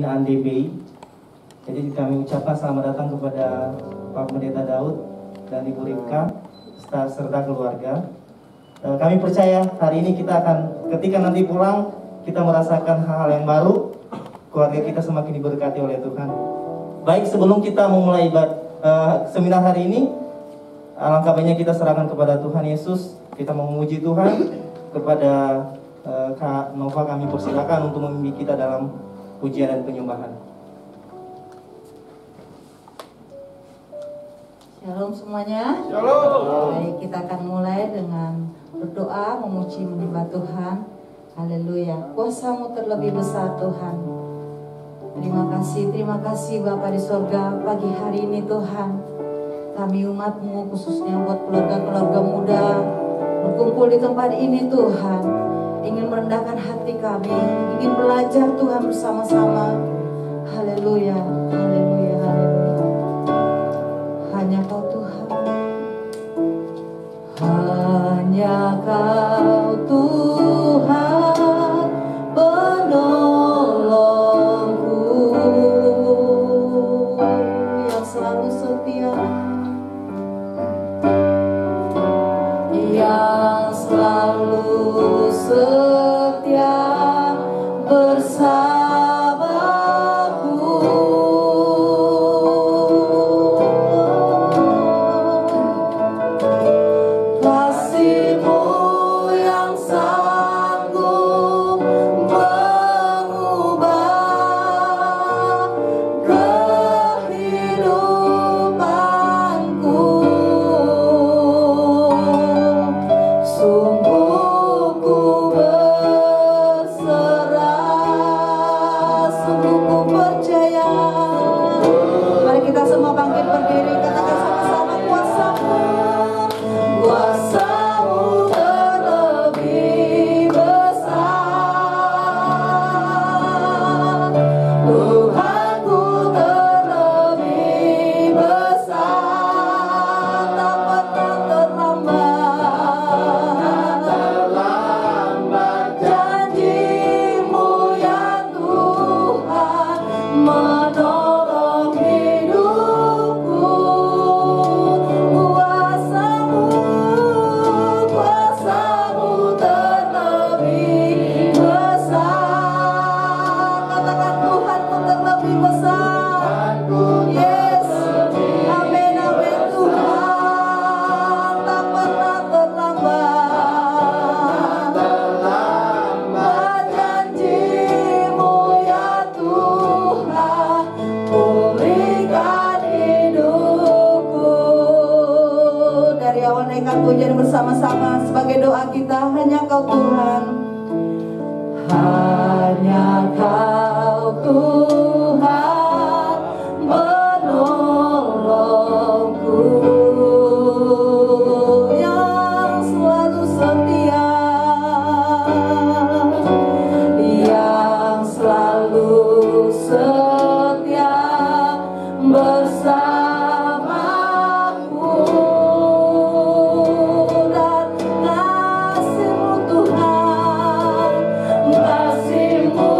pembinaan DBI. Jadi kami ucapkan selamat datang kepada Pak Pendeta Daud dan Ibu Ripka serta keluarga. Kami percaya hari ini kita akan, ketika nanti pulang, kita merasakan hal-hal yang baru. Keluarga kita semakin diberkati oleh Tuhan. Baik, sebelum kita memulai seminar hari ini, alangkah baiknya kita serahkan kepada Tuhan Yesus. Kita memuji Tuhan. Kepada Kak Nova kami persilakan untuk memimpin kita dalam pujian dan penyembahan. Shalom semuanya. Shalom. Baik, kita akan mulai dengan berdoa memuji menyembah Tuhan. Haleluya. Kuasa-Mu terlebih besar Tuhan. Terima kasih Bapa di sorga. Pagi hari ini Tuhan, kami umat-Mu khususnya buat keluarga-keluarga muda berkumpul di tempat ini Tuhan, ingin merendahkan hati kami, ingin belajar Tuhan bersama-sama. Haleluya, haleluya, haleluya. Hanya Kau Tuhan, hanya Kau Tuhan penolongku yang selalu setia, yang selalu setia bersamaku. Kasih-Mu yang sanggup mengubah kehidupanku. Sungguh ku berserah, sungguh ku percaya. Mari kita semua bangkit berdiri, katakan sama-sama, kuasa-Mu, kuasa-Mu terlebih besar. Tuhanku terlebih besar, tak pernah terlambat. Janji-Mu ya Tuhan menolong hidupku. Kuasa-Mu, kuasa-Mu terlebih besar. Katakan Tuhanku terlebih besar. Yes, amin, amin. Tuhan tak pernah terlambat. Janji-Mu ya Tuhan pulihkan hidupku. Dari awal naikkan pujian bersama-sama sebagai doa kita. Hanya Kau Tuhan, hanya Kau Tuhan menolongku, yang selalu setia, yang selalu setia bersamaku. Dan kasih-Mu Tuhan, kasih-Mu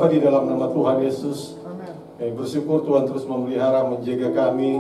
Bapa di dalam nama Tuhan Yesus, kami bersyukur Tuhan terus memelihara, menjaga kami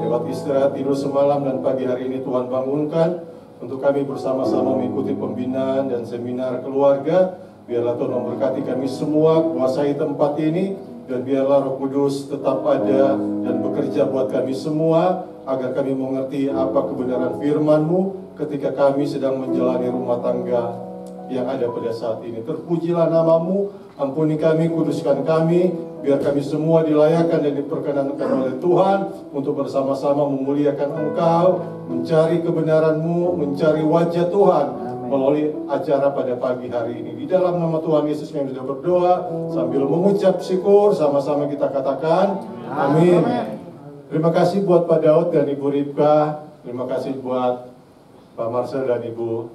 lewat istirahat tidur semalam, dan pagi hari ini Tuhan bangunkan untuk kami bersama-sama mengikuti pembinaan dan seminar keluarga. Biarlah Tuhan memberkati kami semua, kuasai tempat ini, dan biarlah Roh Kudus tetap ada dan bekerja buat kami semua, agar kami mengerti apa kebenaran firman-Mu ketika kami sedang menjalani rumah tangga yang ada pada saat ini. Terpujilah nama-Mu, ampuni kami, kuduskan kami, biar kami semua dilayakkan dan diperkenankan oleh Tuhan untuk bersama-sama memuliakan Engkau, mencari kebenaran-Mu, mencari wajah Tuhan melalui acara pada pagi hari ini. Di dalam nama Tuhan Yesus kami sudah berdoa, sambil mengucap syukur, sama-sama kita katakan amin. Terima kasih buat Pak Daud dan Ibu Ripka, terima kasih buat Pak Marcel dan Ibu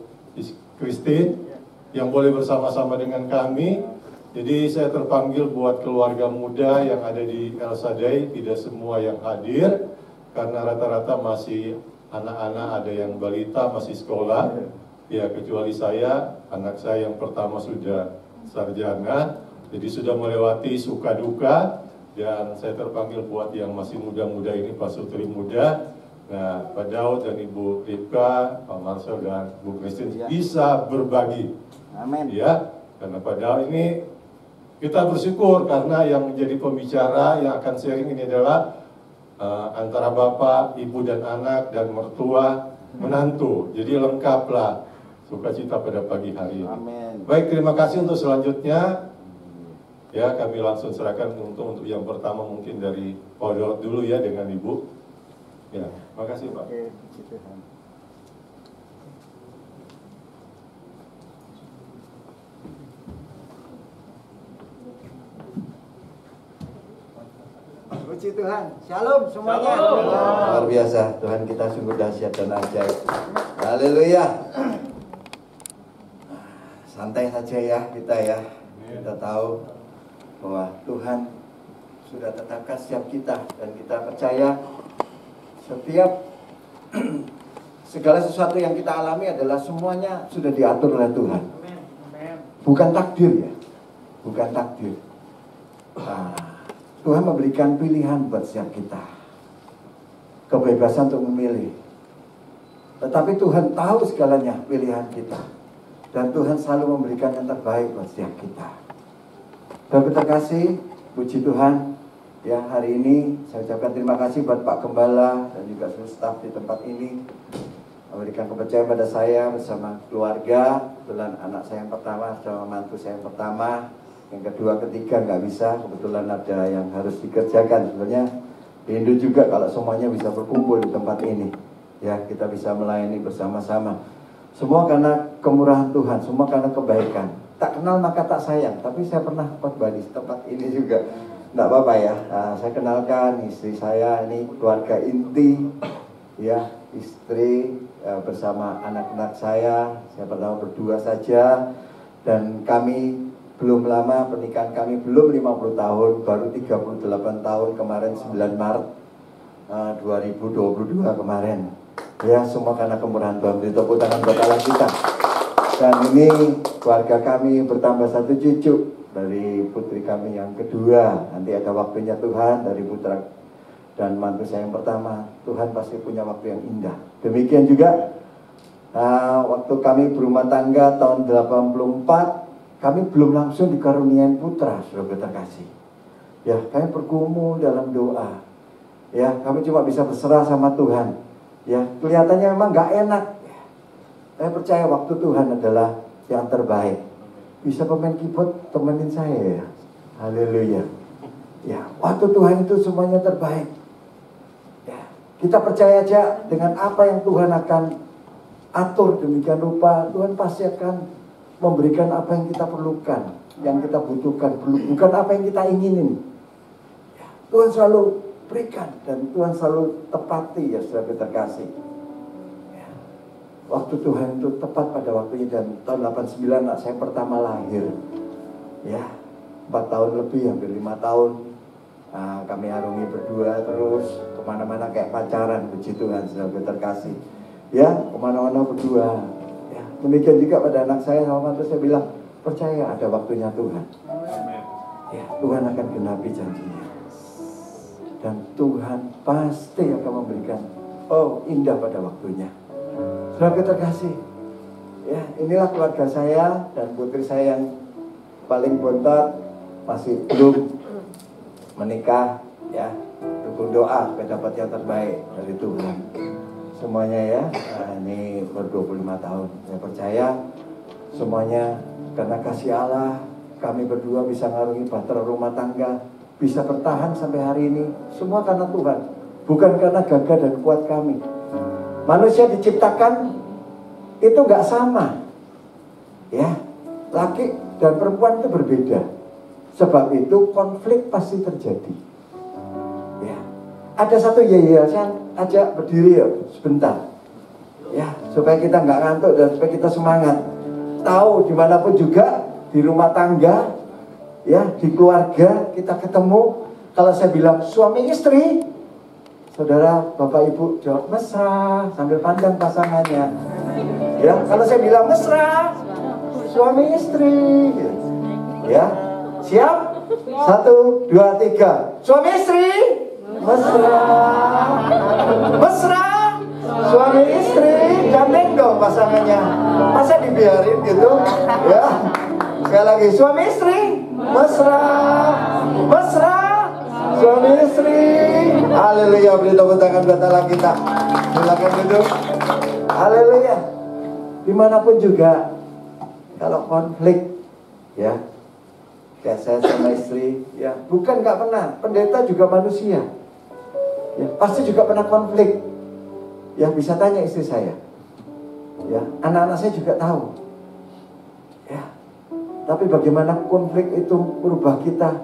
Christine yang boleh bersama-sama dengan kami. Jadi saya terpanggil buat keluarga muda yang ada di El Shaddai, tidak semua yang hadir karena rata-rata masih anak-anak, ada yang balita masih sekolah. Ya, kecuali saya, anak saya yang pertama sudah sarjana, jadi sudah melewati suka duka, dan saya terpanggil buat yang masih muda-muda ini, pasutri muda. Nah, Pak Daud dan Ibu Ripka, Pak Marcel dan Bu Christine bisa berbagi. Amin. Ya, karena Pak Daud ini kita bersyukur karena yang menjadi pembicara yang akan sharing ini adalah antara bapak, ibu dan anak, dan mertua, menantu. Jadi lengkaplah sukacita pada pagi hari ini. Amin. Baik, terima kasih untuk selanjutnya. Ya, kami langsung serahkan untuk yang pertama mungkin dari Pak Daud dulu ya dengan Ibu. Ya, makasih Pak. Oke, puji Tuhan. Puji Tuhan. Shalom semuanya. Luar biasa, Tuhan kita sungguh dahsyat dan ajaib. Haleluya. Santai saja ya kita ya. Kita tahu bahwa Tuhan sudah tetapkan setiap kita, dan kita percaya setiap segala sesuatu yang kita alami adalah semuanya sudah diatur oleh Tuhan. Bukan takdir ya. Bukan takdir. Nah, Tuhan memberikan pilihan buat setiap kita, kebebasan untuk memilih. Tetapi Tuhan tahu segalanya pilihan kita, dan Tuhan selalu memberikan yang terbaik buat setiap kita. Dan terkasih, puji Tuhan, ya hari ini saya ucapkan terima kasih buat Pak Gembala dan juga seluruh staf di tempat ini, memberikan kepercayaan pada saya bersama keluarga. Kebetulan anak saya yang pertama, sama mantu saya yang pertama, yang kedua, ketiga nggak bisa, kebetulan ada yang harus dikerjakan. Sebenarnya rindu juga kalau semuanya bisa berkumpul di tempat ini, ya kita bisa melayani bersama-sama. Semua karena kemurahan Tuhan, semua karena kebaikan. Tak kenal maka tak sayang, tapi saya pernah khotbah di tempat ini juga. Nggak apa-apa ya. Nah, saya kenalkan istri saya, ini keluarga inti, ya istri bersama anak-anak saya pertama berdua saja, dan kami belum lama, pernikahan kami belum 50 tahun, baru 38 tahun kemarin 9 Maret 2022 kemarin. Ya, semua karena kemurahan Tuhan. Beri tepuk tangan buat Allah kita. Dan ini keluarga kami bertambah satu cucu dari putri kami yang kedua. Nanti ada waktunya Tuhan, dari putra dan mantu saya yang pertama. Tuhan pasti punya waktu yang indah. Demikian juga waktu kami berumah tangga tahun 84, kami belum langsung dikaruniai putra, saudara terkasih. Ya, kami bergumul dalam doa. Ya, kami cuma bisa berserah sama Tuhan. Ya, kelihatannya memang nggak enak. Saya percaya waktu Tuhan adalah yang terbaik. Bisa pemain keyboard temenin saya ya. Haleluya. Ya, waktu Tuhan itu semuanya terbaik. Ya, kita percaya aja dengan apa yang Tuhan akan atur demikian rupa. Tuhan pasti akan memberikan apa yang kita perlukan, yang kita butuhkan, bukan apa yang kita inginin. Ya, Tuhan selalu berikan dan Tuhan selalu tepati ya saudara terkasih. Ya, waktu Tuhan itu tepat pada waktunya, dan tahun 89 anak saya pertama lahir. Ya, 4 tahun lebih, hampir 5 tahun. Kami arungi berdua terus kemana-mana kayak pacaran, puji Tuhan saudara terkasih. Ya, kemana-mana berdua. Ya, demikian juga pada anak saya sama mantu saya bilang, percaya ada waktunya Tuhan. ya Tuhan akan genapi janjinya. Dan Tuhan pasti akan memberikan indah pada waktunya. Saudara terkasih, ya inilah keluarga saya dan putri saya yang paling bontot, masih belum menikah, ya dukung doa supaya dapat yang terbaik dari Tuhan semuanya ya. Ini baru 25 tahun, saya percaya semuanya karena kasih Allah kami berdua bisa ngarungi bahtera rumah tangga, bisa bertahan sampai hari ini, semua karena Tuhan, bukan karena gagah dan kuat kami. Manusia diciptakan itu gak sama, ya laki dan perempuan itu berbeda. Sebab itu konflik pasti terjadi. Ya, ada satu yayasan ajak berdiri ya sebentar, ya supaya kita nggak ngantuk dan supaya kita semangat. Tahu dimanapun juga di rumah tangga, ya di keluarga kita ketemu. Kalau saya bilang suami istri, saudara bapak ibu jawab mesra sambil pandang pasangannya. Ya kalau saya bilang mesra, suami istri, ya siap? 1, 2, 3. Suami istri mesra, mesra. Suami istri gandeng dong pasangannya. Masa dibiarin gitu? Ya. Sekali lagi suami istri mesra, mesra. Suami istri. Haleluya, beri tepuk tangan buat Allah kita. Silakan duduk. Haleluya. Dimanapun juga kalau konflik, ya kayak saya sama istri, ya bukan nggak pernah. Pendeta juga manusia, ya pasti juga pernah konflik. Ya bisa tanya istri saya, ya anak-anak saya juga tahu, ya. Tapi bagaimana konflik itu merubah kita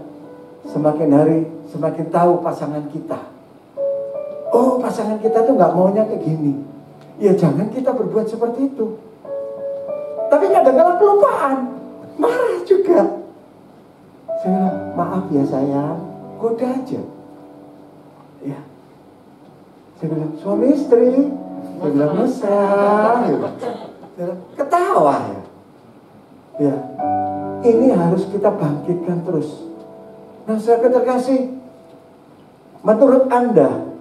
semakin hari semakin tahu pasangan kita. Oh pasangan kita tuh nggak maunya kayak gini. Ya jangan kita berbuat seperti itu. Tapi kadang-kadang kelupaan, marah juga. Saya bilang, maaf ya sayang, goda aja. Ya. Saya bilang, suami istri. Saya bilang, mesra. Ketawa ya. Ya. Ini harus kita bangkitkan terus. Nah, saya terkasih. Menurut Anda,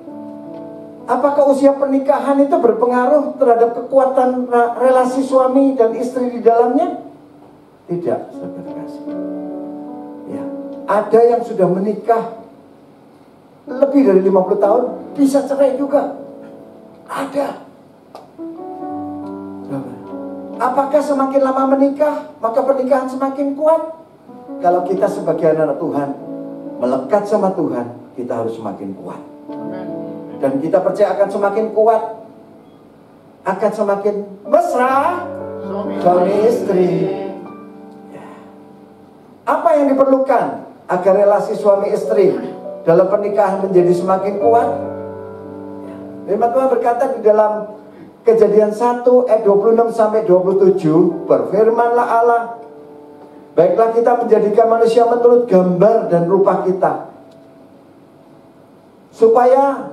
apakah usia pernikahan itu berpengaruh terhadap kekuatan relasi suami dan istri di dalamnya? Tidak, saudara terkasih. Ya, ada yang sudah menikah lebih dari 50 tahun bisa cerai juga. Ada. Apakah semakin lama menikah maka pernikahan semakin kuat? Kalau kita sebagai anak Tuhan melekat sama Tuhan, kita harus semakin kuat. Dan kita percaya akan semakin kuat, akan semakin mesra suami istri. Apa yang diperlukan agar relasi suami istri dalam pernikahan menjadi semakin kuat? Firman Tuhan berkata di dalam Kejadian 1 ayat 26 sampai 27, berfirmanlah Allah, baiklah kita menjadikan manusia menurut gambar dan rupa kita, supaya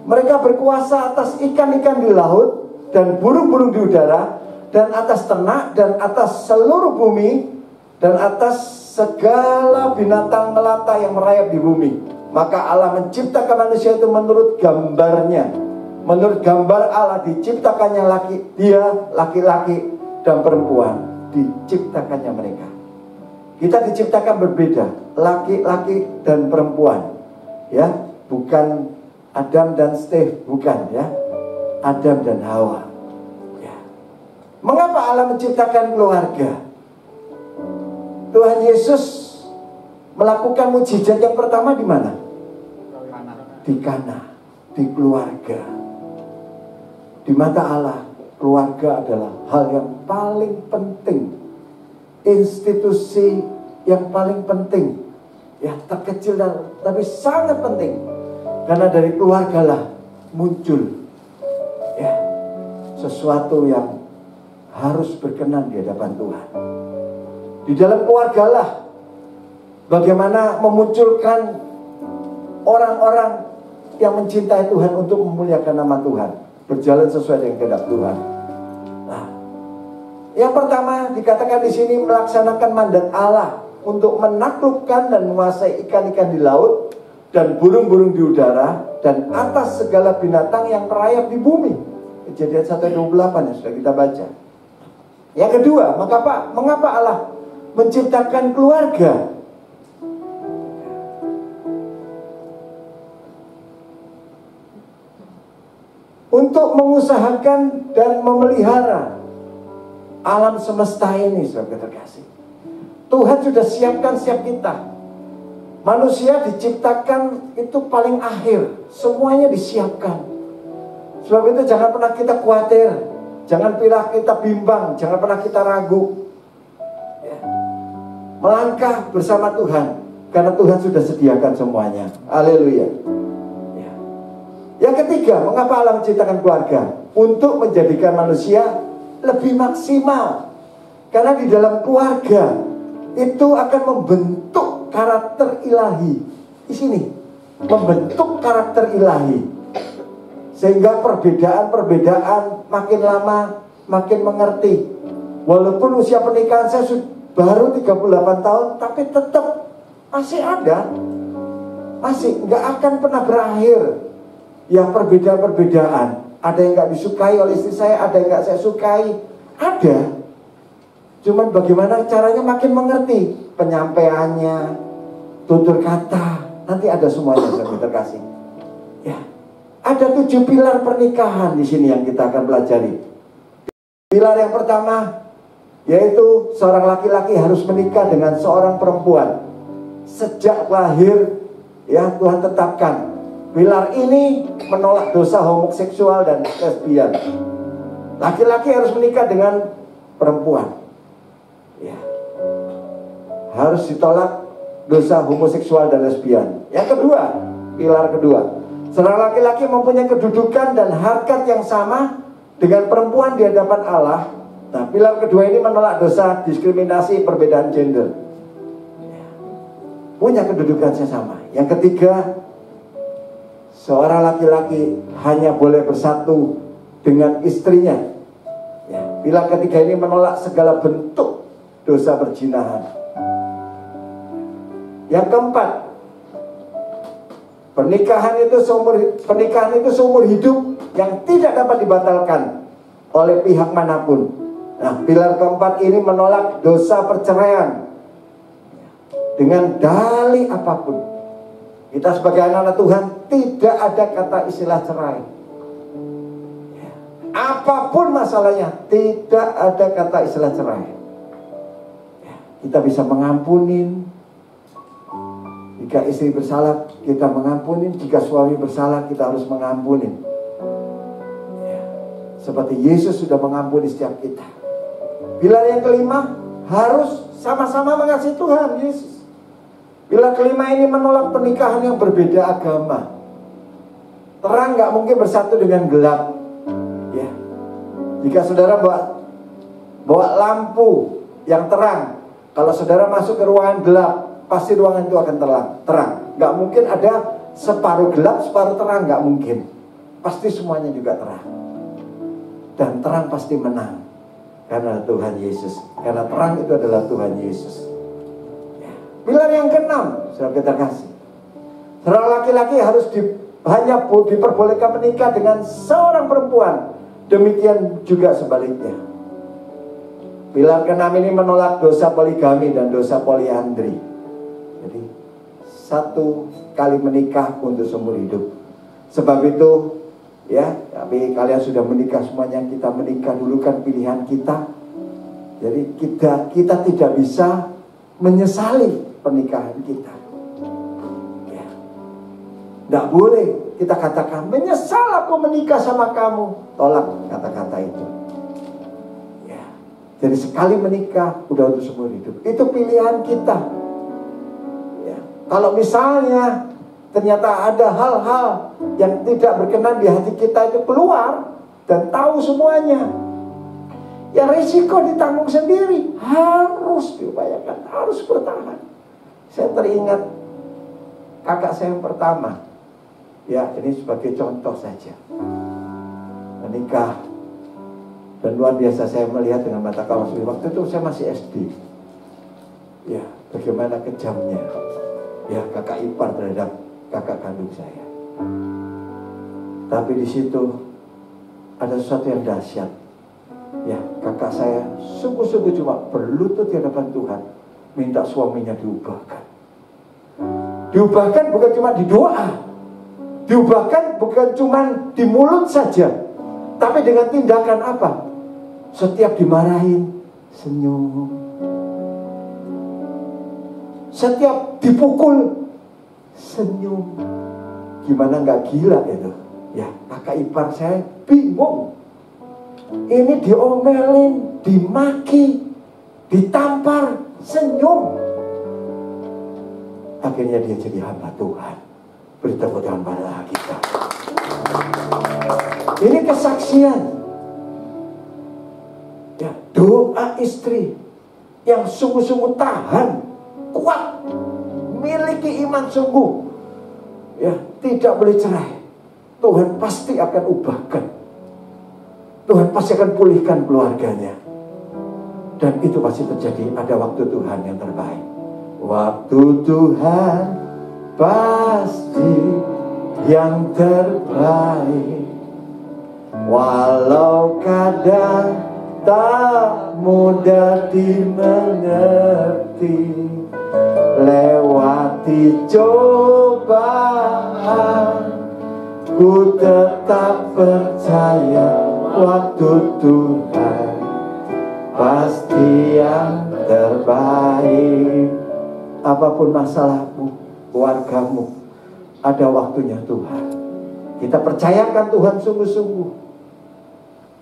mereka berkuasa atas ikan-ikan di laut dan burung-burung di udara, dan atas ternak dan atas seluruh bumi, dan atas segala binatang melata yang merayap di bumi. Maka Allah menciptakan manusia itu menurut gambarnya. Menurut gambar Allah diciptakannya laki-laki dan perempuan, diciptakannya mereka. Kita diciptakan berbeda, laki-laki dan perempuan, ya, bukan Adam dan Steve, bukan ya, Adam dan Hawa. Ya. Mengapa Allah menciptakan keluarga? Tuhan Yesus melakukan mukjizat yang pertama di mana? Di Kana, di keluarga. Di mata Allah, keluarga adalah hal yang paling penting, institusi yang paling penting, ya terkecil tapi sangat penting, karena dari keluargalah muncul, ya sesuatu yang harus berkenan di hadapan Tuhan. Di dalam keluargalah bagaimana memunculkan orang-orang yang mencintai Tuhan untuk memuliakan nama Tuhan, berjalan sesuai dengan kehendak Tuhan. Nah, yang pertama dikatakan di sini melaksanakan mandat Allah untuk menaklukkan dan menguasai ikan-ikan di laut dan burung-burung di udara dan atas segala binatang yang merayap di bumi. Kejadian 1:28 yang sudah kita baca. Yang kedua, mengapa Allah menciptakan keluarga? Untuk mengusahakan dan memelihara alam semesta ini, saudara terkasih. Tuhan sudah siapkan siap kita. Manusia diciptakan itu paling akhir, semuanya disiapkan. Sebab itu jangan pernah kita khawatir, jangan pernah kita bimbang, jangan pernah kita ragu. Ya. Melangkah bersama Tuhan, karena Tuhan sudah sediakan semuanya. Haleluya. Ya. Yang ketiga, mengapa Allah menciptakan keluarga? Untuk menjadikan manusia lebih maksimal. Karena di dalam keluarga itu akan membentuk karakter ilahi. Di sini membentuk karakter ilahi, sehingga perbedaan-perbedaan makin lama makin mengerti. Walaupun usia pernikahan saya baru 38 tahun, tapi tetap masih ada, masih nggak akan pernah berakhir. Yang perbedaan-perbedaan, ada yang nggak disukai oleh istri saya, ada yang nggak saya sukai, ada. Cuman bagaimana caranya makin mengerti penyampaiannya, tutur kata, nanti ada semuanya, saudara terkasih. Ya, ada 7 pilar pernikahan di sini yang kita akan pelajari. Pilar yang pertama yaitu seorang laki-laki harus menikah dengan seorang perempuan. Sejak lahir, ya Tuhan tetapkan. Pilar ini menolak dosa homoseksual dan lesbian. Laki-laki harus menikah dengan perempuan. Ya. Harus ditolak dosa homoseksual dan lesbian. Yang kedua, pilar kedua, seorang laki-laki mempunyai kedudukan dan harkat yang sama dengan perempuan di hadapan Allah. Nah, pilar kedua ini menolak dosa diskriminasi perbedaan gender. Ya. Punya kedudukan yang sama. Yang ketiga, seorang laki-laki hanya boleh bersatu dengan istrinya. Ya. Pilar ketiga ini menolak segala bentuk dosa perzinahan. Yang keempat, pernikahan itu seumur hidup yang tidak dapat dibatalkan oleh pihak manapun. Nah, pilar keempat ini menolak dosa perceraian dengan dalih apapun. Kita sebagai anak-anak Tuhan tidak ada kata istilah cerai. Apapun masalahnya, tidak ada kata istilah cerai. Kita bisa mengampunin. Jika istri bersalah, kita mengampunin. Jika suami bersalah, kita harus mengampunin. Seperti Yesus sudah mengampuni setiap kita. Pilar yang kelima, harus sama-sama mengasihi Tuhan Yesus. Pilar kelima ini menolak pernikahan yang berbeda agama. Terang nggak mungkin bersatu dengan gelap. Ya. Jika saudara bawa lampu yang terang, kalau saudara masuk ke ruangan gelap, pasti ruangan itu akan terang. Nggak mungkin ada separuh gelap, separuh terang, nggak mungkin. Pasti semuanya juga terang. Dan terang pasti menang. Karena Tuhan Yesus. Karena terang itu adalah Tuhan Yesus. Pilar yang keenam, saudara kita kasih. Seorang laki-laki harus hanya diperbolehkan menikah dengan seorang perempuan. Demikian juga sebaliknya. Pilar keenam ini menolak dosa poligami dan dosa poliandri. Jadi 1 kali menikah untuk seumur hidup. Sebab itu, ya, tapi kalian sudah menikah semuanya, kita menikah dulu kan pilihan kita. Jadi kita tidak bisa menyesali pernikahan kita. Ya. Tidak boleh kita katakan menyesal aku menikah sama kamu. Tolak kata-kata itu. Ya. Jadi sekali menikah udah untuk seumur hidup. Itu pilihan kita. Ya. Kalau misalnya ternyata ada hal-hal yang tidak berkenan di hati kita itu keluar dan tahu semuanya, ya risiko ditanggung sendiri. Harus diupayakan, harus bertahan. Saya teringat kakak saya yang pertama. Ya, ini sebagai contoh saja. Menikah. Dan luar biasa saya melihat dengan mata kepala sendiri. Waktu itu saya masih SD. Ya, bagaimana kejamnya ya kakak ipar terhadap kakak kandung saya. Tapi di situ ada sesuatu yang dahsyat. Ya, kakak saya sungguh-sungguh cuma berlutut di hadapan Tuhan, minta suaminya diubahkan. Diubahkan bukan cuma di doa, diubahkan bukan cuma di mulut saja, tapi dengan tindakan apa? Setiap dimarahin, senyum. Setiap dipukul, senyum. Gimana nggak gila itu? Ya, kakak ipar saya bingung. Ini diomelin, dimaki, ditampar, senyum. Akhirnya dia jadi hamba Tuhan. Beri tepuk tangan pada kita. Ini kesaksian. Ya, doa istri yang sungguh-sungguh tahan, kuat, miliki iman sungguh. Ya, tidak boleh cerai. Tuhan pasti akan ubahkan. Tuhan pasti akan pulihkan keluarganya. Dan itu pasti terjadi, ada waktu Tuhan yang terbaik. Waktu Tuhan pasti yang terbaik. Walau kadang tak mudah dimengerti, lewati cobaan, ku tetap percaya waktu Tuhan pasti yang terbaik. Apapun masalahmu, keluargamu, ada waktunya Tuhan. Kita percayakan Tuhan sungguh-sungguh,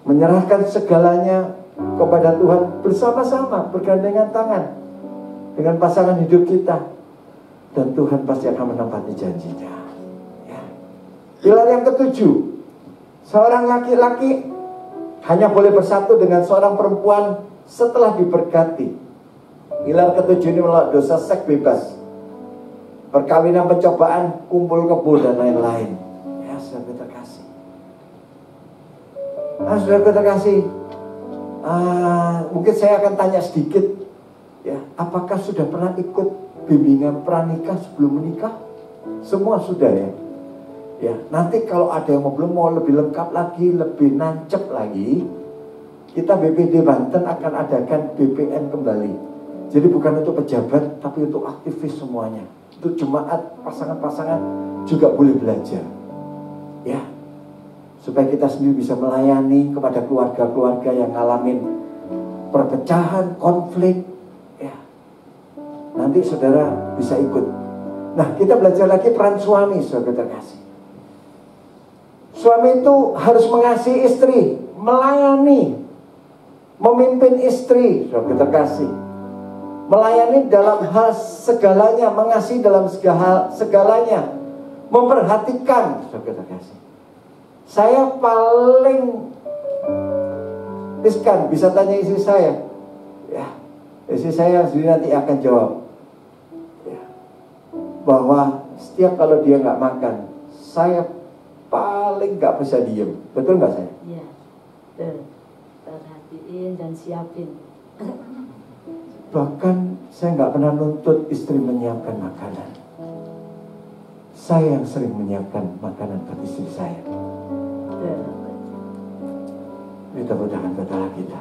menyerahkan segalanya kepada Tuhan bersama-sama, bergandengan tangan dengan pasangan hidup kita, dan Tuhan pasti akan menepati janjinya. Ya. Pilar yang ketujuh, seorang laki-laki hanya boleh bersatu dengan seorang perempuan setelah diberkati. Pilar ketujuh ini menolak dosa seks bebas, perkawinan, pencobaan, kumpul kebo dan lain-lain. Ya, saudara terkasih. Saudara terkasih, mungkin saya akan tanya sedikit. Ya, apakah sudah pernah ikut bimbingan pranikah sebelum menikah? Semua sudah ya. Ya, nanti kalau ada yang belum mau lebih lengkap lagi, lebih nancep lagi, kita BPD Banten akan adakan BPN kembali. Jadi bukan untuk pejabat, tapi untuk aktivis semuanya. Untuk jemaat, pasangan-pasangan juga boleh belajar. Ya, supaya kita sendiri bisa melayani kepada keluarga-keluarga yang ngalamin perpecahan, konflik. Ya, nanti saudara bisa ikut. Nah, kita belajar lagi peran suami, saudara terkasih. Suami itu harus mengasihi istri, melayani, memimpin istri, saudara terkasih. Melayani dalam hal segalanya, mengasihi dalam segalanya, memperhatikan, saudara kasih. Saya paling riskan, bisa tanya istri saya. Ya, istri saya sendiri nanti akan jawab. Ya, bahwa setiap kalau dia nggak makan, saya paling nggak bisa diem. Betul nggak saya? Iya, betul. Perhatiin dan siapin. Bahkan saya nggak pernah nuntut istri menyiapkan makanan. Saya yang sering menyiapkan makanan buat istri saya. Kita berjalan ke tanah kita.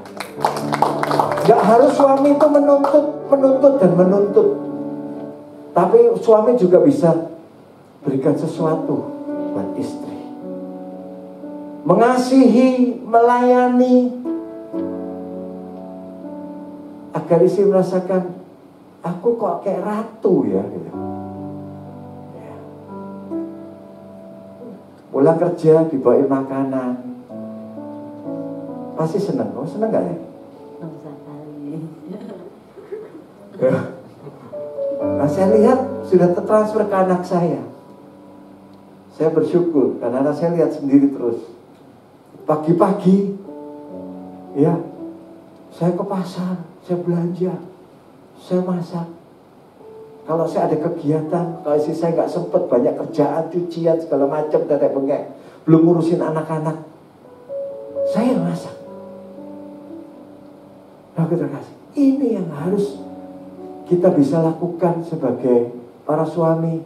Nggak harus suami itu menuntut dan menuntut. Tapi suami juga bisa berikan sesuatu buat istri. Mengasihi, melayani, agar istri merasakan, aku kok kayak ratu ya, gitu. Ya. Pulang kerja dibawain makanan, pasti seneng. Oh, seneng gak ya? Ya. Nah, saya lihat sudah tertransfer ke anak saya. Saya bersyukur karena anak saya lihat sendiri terus. Pagi-pagi, ya, saya ke pasar, saya belanja, saya masak. Kalau saya ada kegiatan, kalau istri saya nggak sempet, banyak kerjaan, cucian segala macam, tetek bengek, belum ngurusin anak-anak, saya masak. Nah, kita kasih. Ini yang harus kita bisa lakukan sebagai para suami,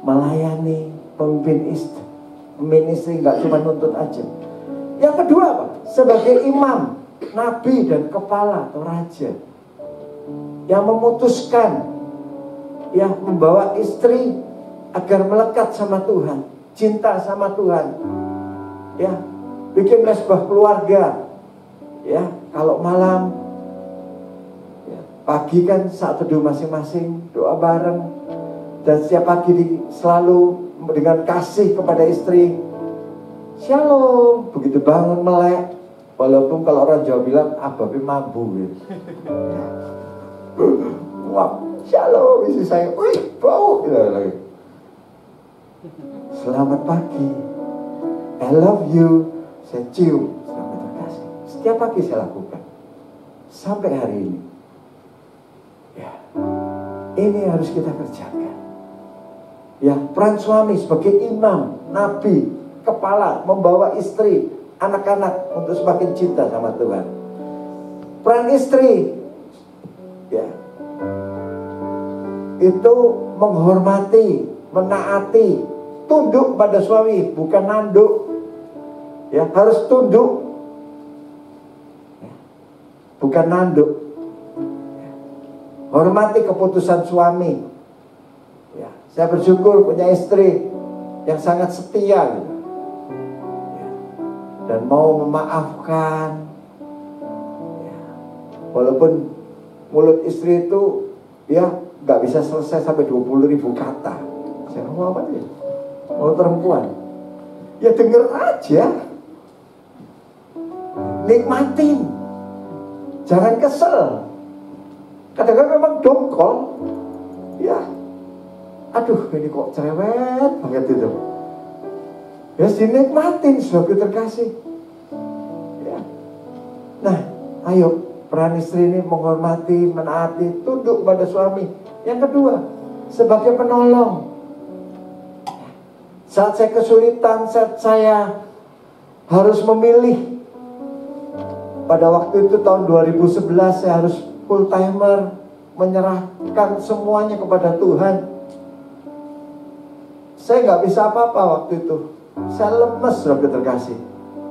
melayani, pemimpin istri, ministry, nggak cuma nuntut aja. Yang kedua apa? Sebagai imam, nabi dan kepala atau raja yang memutuskan, yang membawa istri agar melekat sama Tuhan, cinta sama Tuhan, ya, bikin sebuah keluarga, ya, kalau malam, ya, pagi kan saat teduh masing-masing, doa bareng, dan setiap pagi selalu dengan kasih kepada istri, shalom, begitu bangun melek, walaupun kalau orang Jawa bilang ababe mambu, gitu. Wah, shalom, istri saya, wih, bau, gitu lagi. Selamat pagi, I love you, saya cium, selamat terkasih. Setiap pagi saya lakukan sampai hari ini. Ya, ini harus kita kerjakan. Ya, peran suami sebagai imam, nabi, kepala, membawa istri, anak-anak untuk semakin cinta sama Tuhan. Peran istri, ya, itu menghormati, menaati, tunduk pada suami, bukan nanduk. Ya, harus tunduk, ya, bukan nanduk. Ya. Hormati keputusan suami. Ya, saya bersyukur punya istri yang sangat setia, gitu. Ya, dan mau memaafkan. Ya, walaupun mulut istri itu, ya, nggak bisa selesai sampai 20.000 kata. Saya mau apa dia? Mau perempuan, ya denger aja, nikmatin, jangan kesel. Kadang-kadang memang dongkol, ya, aduh ini kok cerewet banget itu. Ya dinikmatin sebagai terkasih. Ya. Nah, ayo peran istri ini menghormati, menaati, tunduk pada suami. Yang kedua, sebagai penolong. Saat saya kesulitan, saat saya harus memilih, pada waktu itu tahun 2011 saya harus full timer, menyerahkan semuanya kepada Tuhan. Saya nggak bisa apa-apa waktu itu. Saya lemes, Saudara terkasih.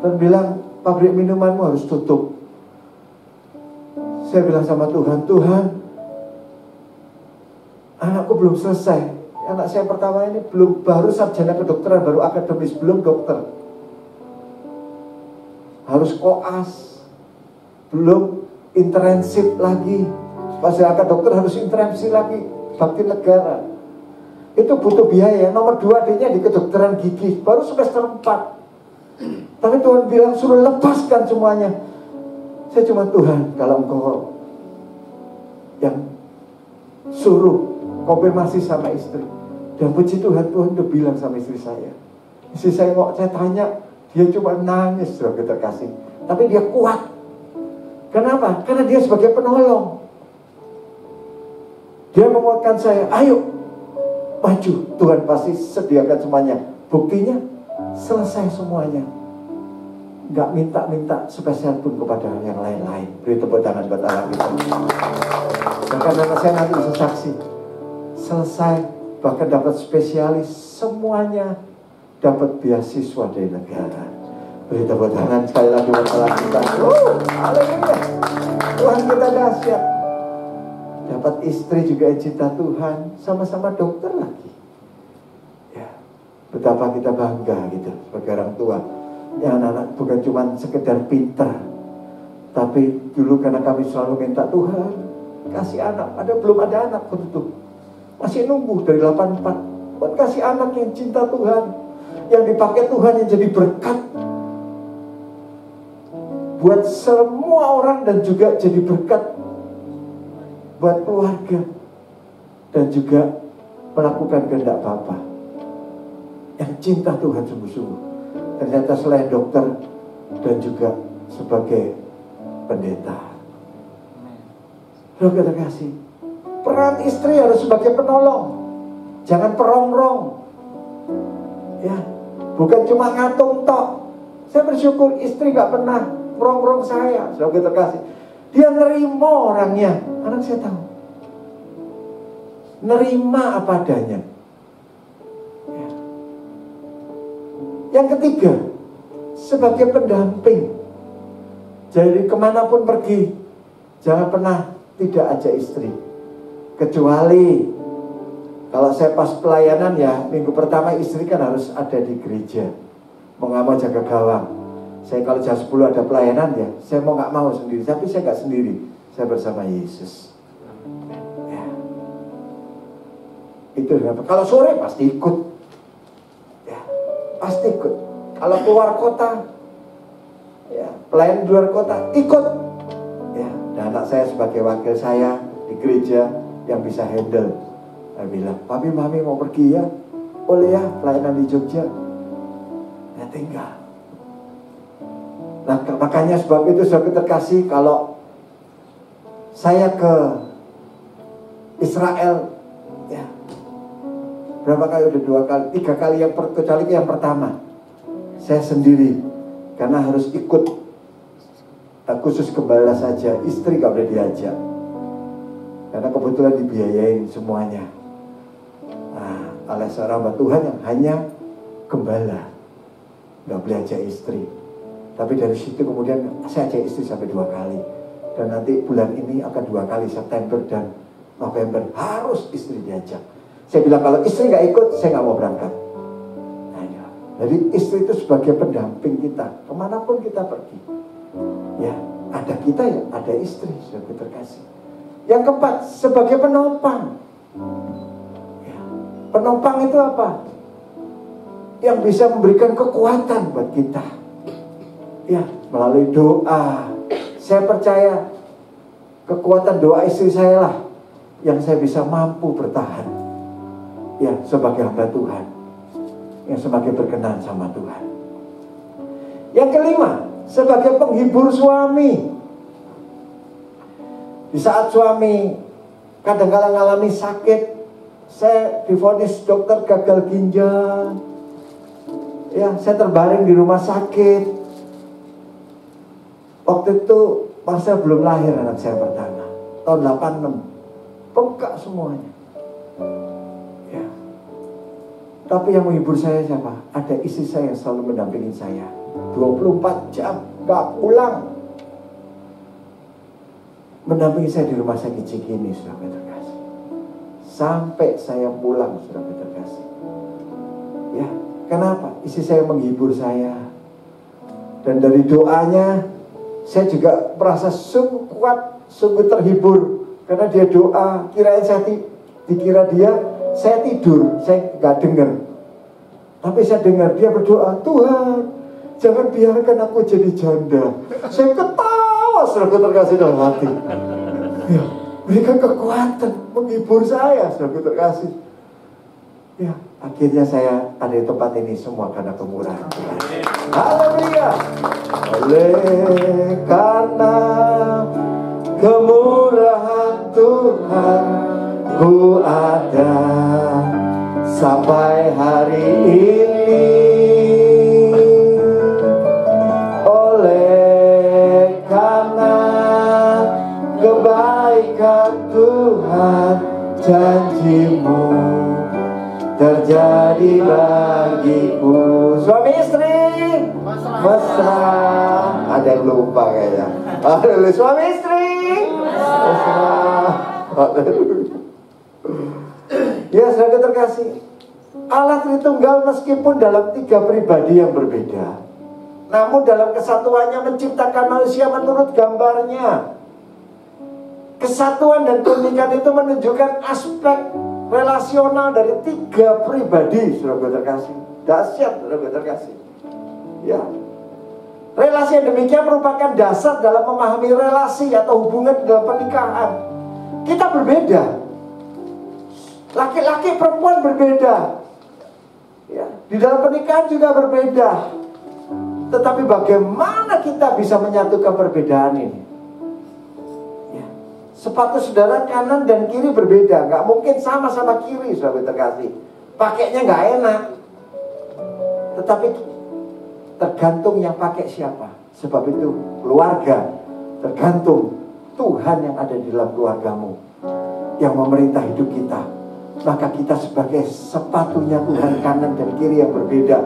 Dan bilang, pabrik minumanmu harus tutup. Saya bilang sama Tuhan, Tuhan, anakku belum selesai. Anak saya pertama ini baru sarjana kedokteran, baru akademis, belum dokter. Harus koas, belum internship lagi. Pas angkat dokter harus internship lagi, bakti negara. Itu butuh biaya. Nomor 2 adanya di kedokteran gigi, baru semester 4. Tapi Tuhan bilang suruh lepaskan semuanya. Saya cuma, Tuhan, kalau Engkau yang suruh konfirmasi sama istri. Dan puji Tuhan, Tuhan udah bilang sama istri saya. Istri saya saya tanya, dia cuma nangis, Saudara terkasih. Tapi dia kuat. Kenapa? Karena dia sebagai penolong. Dia menguatkan saya, ayo maju, Tuhan pasti sediakan semuanya. Buktinya selesai semuanya. Gak minta-minta spesial pun kepada yang lain-lain. Beri tepuk tangan buat Allah kita. Bahkan anak saya nanti bisa saksi. Selesai, bahkan dapat spesialis, semuanya dapat beasiswa dari negara. Beri tepuk tangan sekali lagi buat Allah kita. Haleluya. Tuhan kita dahsyat. Dapat istri juga yang cinta Tuhan, sama-sama dokter lagi. Ya, betapa kita bangga gitu sebagai orang tua. Ya, anak-anak bukan cuma sekedar pintar, tapi dulu karena kami selalu minta Tuhan kasih anak, belum ada anak betul, masih nunggu dari 84. Buat kasih anak yang cinta Tuhan, yang dipakai Tuhan, yang jadi berkat buat semua orang, dan juga jadi berkat buat keluarga, dan juga melakukan kehendak Bapa yang cinta Tuhan sungguh-sungguh. Ternyata selain dokter dan juga sebagai pendeta. Saudara terkasih, peran istri harus sebagai penolong, jangan perongrong. Ya, bukan cuma ngatung tok. Saya bersyukur istri gak pernah merongrong saya, saudara terkasih. Dia nerima orangnya. Anak saya tahu, nerima apa adanya. Ya. Yang ketiga, sebagai pendamping. Jadi kemanapun pergi, jangan pernah tidak ajak istri. Kecuali kalau saya pas pelayanan ya, minggu pertama istri kan harus ada di gereja. Mau nggak mau jaga gawang. Saya kalau jam 10 ada pelayanan ya, saya mau nggak mau sendiri. Tapi saya nggak sendiri, saya bersama Yesus. Ya. Itu kenapa? Kalau sore pasti ikut. Ya, pasti ikut. Kalau keluar kota, ya, pelayan di luar kota, ikut. Ya, dan anak saya sebagai wakil saya di gereja yang bisa handle. Saya bilang, papi mami mau pergi ya? Boleh ya, pelayanan di Jogja. Ya tinggal. Nah makanya sebab itu saudara terkasih, kalau saya ke Israel, ya berapa kali, udah 2 kali, 3 kali, kecuali yang pertama saya sendiri, karena harus ikut, khusus gembala saja, istri gak boleh diajak, karena kebetulan dibiayain semuanya. Nah, oleh seorang hamba Tuhan yang hanya gembala, gak boleh ajak istri. Tapi dari situ kemudian saya ajak istri sampai 2 kali. Dan nanti bulan ini akan 2 kali, September dan November, harus istri diajak. Saya bilang kalau istri gak ikut, saya gak mau berangkat. Nah, ya. Jadi istri itu sebagai pendamping kita, kemanapun kita pergi. Ya, ada kita ya, ada istri, sebagai terkasih. Yang keempat, sebagai penopang. Ya. Penopang itu apa? Yang bisa memberikan kekuatan buat kita. Ya, melalui doa. Saya percaya kekuatan doa istri saya lah yang saya bisa mampu bertahan. Ya, sebagai hamba Tuhan yang semakin berkenan sama Tuhan. Yang kelima, sebagai penghibur suami. Di saat suami kadang-kala mengalami sakit, saya divonis dokter gagal ginjal. Ya, saya terbaring di rumah sakit. Waktu itu masa belum lahir anak saya pertama, tahun 86, bengkak semuanya. Ya. Tapi yang menghibur saya siapa? Ada istri saya yang selalu mendampingi saya, 24 jam gak pulang, mendampingi saya di rumah sakit Cikini, saudara terkasih, sampai saya pulang, saudara terkasih. Ya, kenapa? Istri saya menghibur saya, dan dari doanya saya juga merasa sungguh kuat, sungguh terhibur. Karena dia doa, kirain saya dikira saya tidur, saya gak dengar. Tapi saya dengar dia berdoa, Tuhan, jangan biarkan aku jadi janda. Saya ketawa, saudara terkasih dalam hati. Ya, berikan kekuatan, menghibur saya, saudara terkasih. Ya, akhirnya saya ada di tempat ini semua karena kemurahan Tuhan. Haleluya. Oleh karena kemurahan Tuhan, ku ada sampai hari ini. Oleh karena kebaikan Tuhan, janji-Mu terjadi bagiku. Suami istri mesra. Ada yang lupa kayaknya. Haleluya. Suami istri mesra. Haleluya. Ya, saudara terkasih, Allah Tritunggal meskipun dalam 3 pribadi yang berbeda, namun dalam kesatuannya menciptakan manusia menurut gambarnya. Kesatuan dan keunikan itu menunjukkan aspek relasional dari 3 pribadi, saudara terkasih. Dahsyat, saudara terkasih. Ya, relasi yang demikian merupakan dasar dalam memahami relasi atau hubungan dalam pernikahan. Kita berbeda, laki-laki perempuan berbeda. Ya, di dalam pernikahan juga berbeda. Tetapi bagaimana kita bisa menyatukan perbedaan ini? Sepatu saudara kanan dan kiri berbeda, nggak mungkin sama-sama kiri, saudara terkasih. Pakainya nggak enak. Tetapi tergantung yang pakai siapa. Sebab itu keluarga tergantung Tuhan yang ada di dalam keluargamu, yang memerintah hidup kita. maka kita sebagai sepatunya Tuhan kanan dan kiri yang berbeda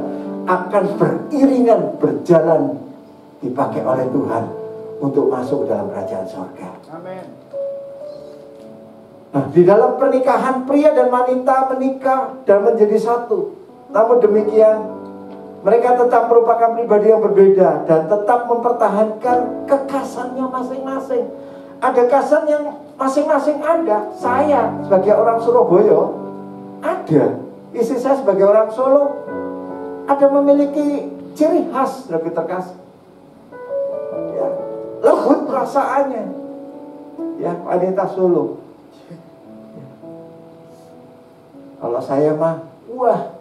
akan beriringan berjalan dipakai oleh Tuhan untuk masuk dalam kerajaan surga. Amin. Nah, di dalam pernikahan pria dan wanita menikah dan menjadi satu. Namun demikian, mereka tetap merupakan pribadi yang berbeda dan tetap mempertahankan kekhasannya masing-masing. Ada khasan yang masing-masing ada. Saya sebagai orang Surabaya ada. Istri saya sebagai orang Solo ada memiliki ciri khas lebih terkasih. Ya, lembut perasaannya. Ya, wanita Solo. Kalau saya mah, wah,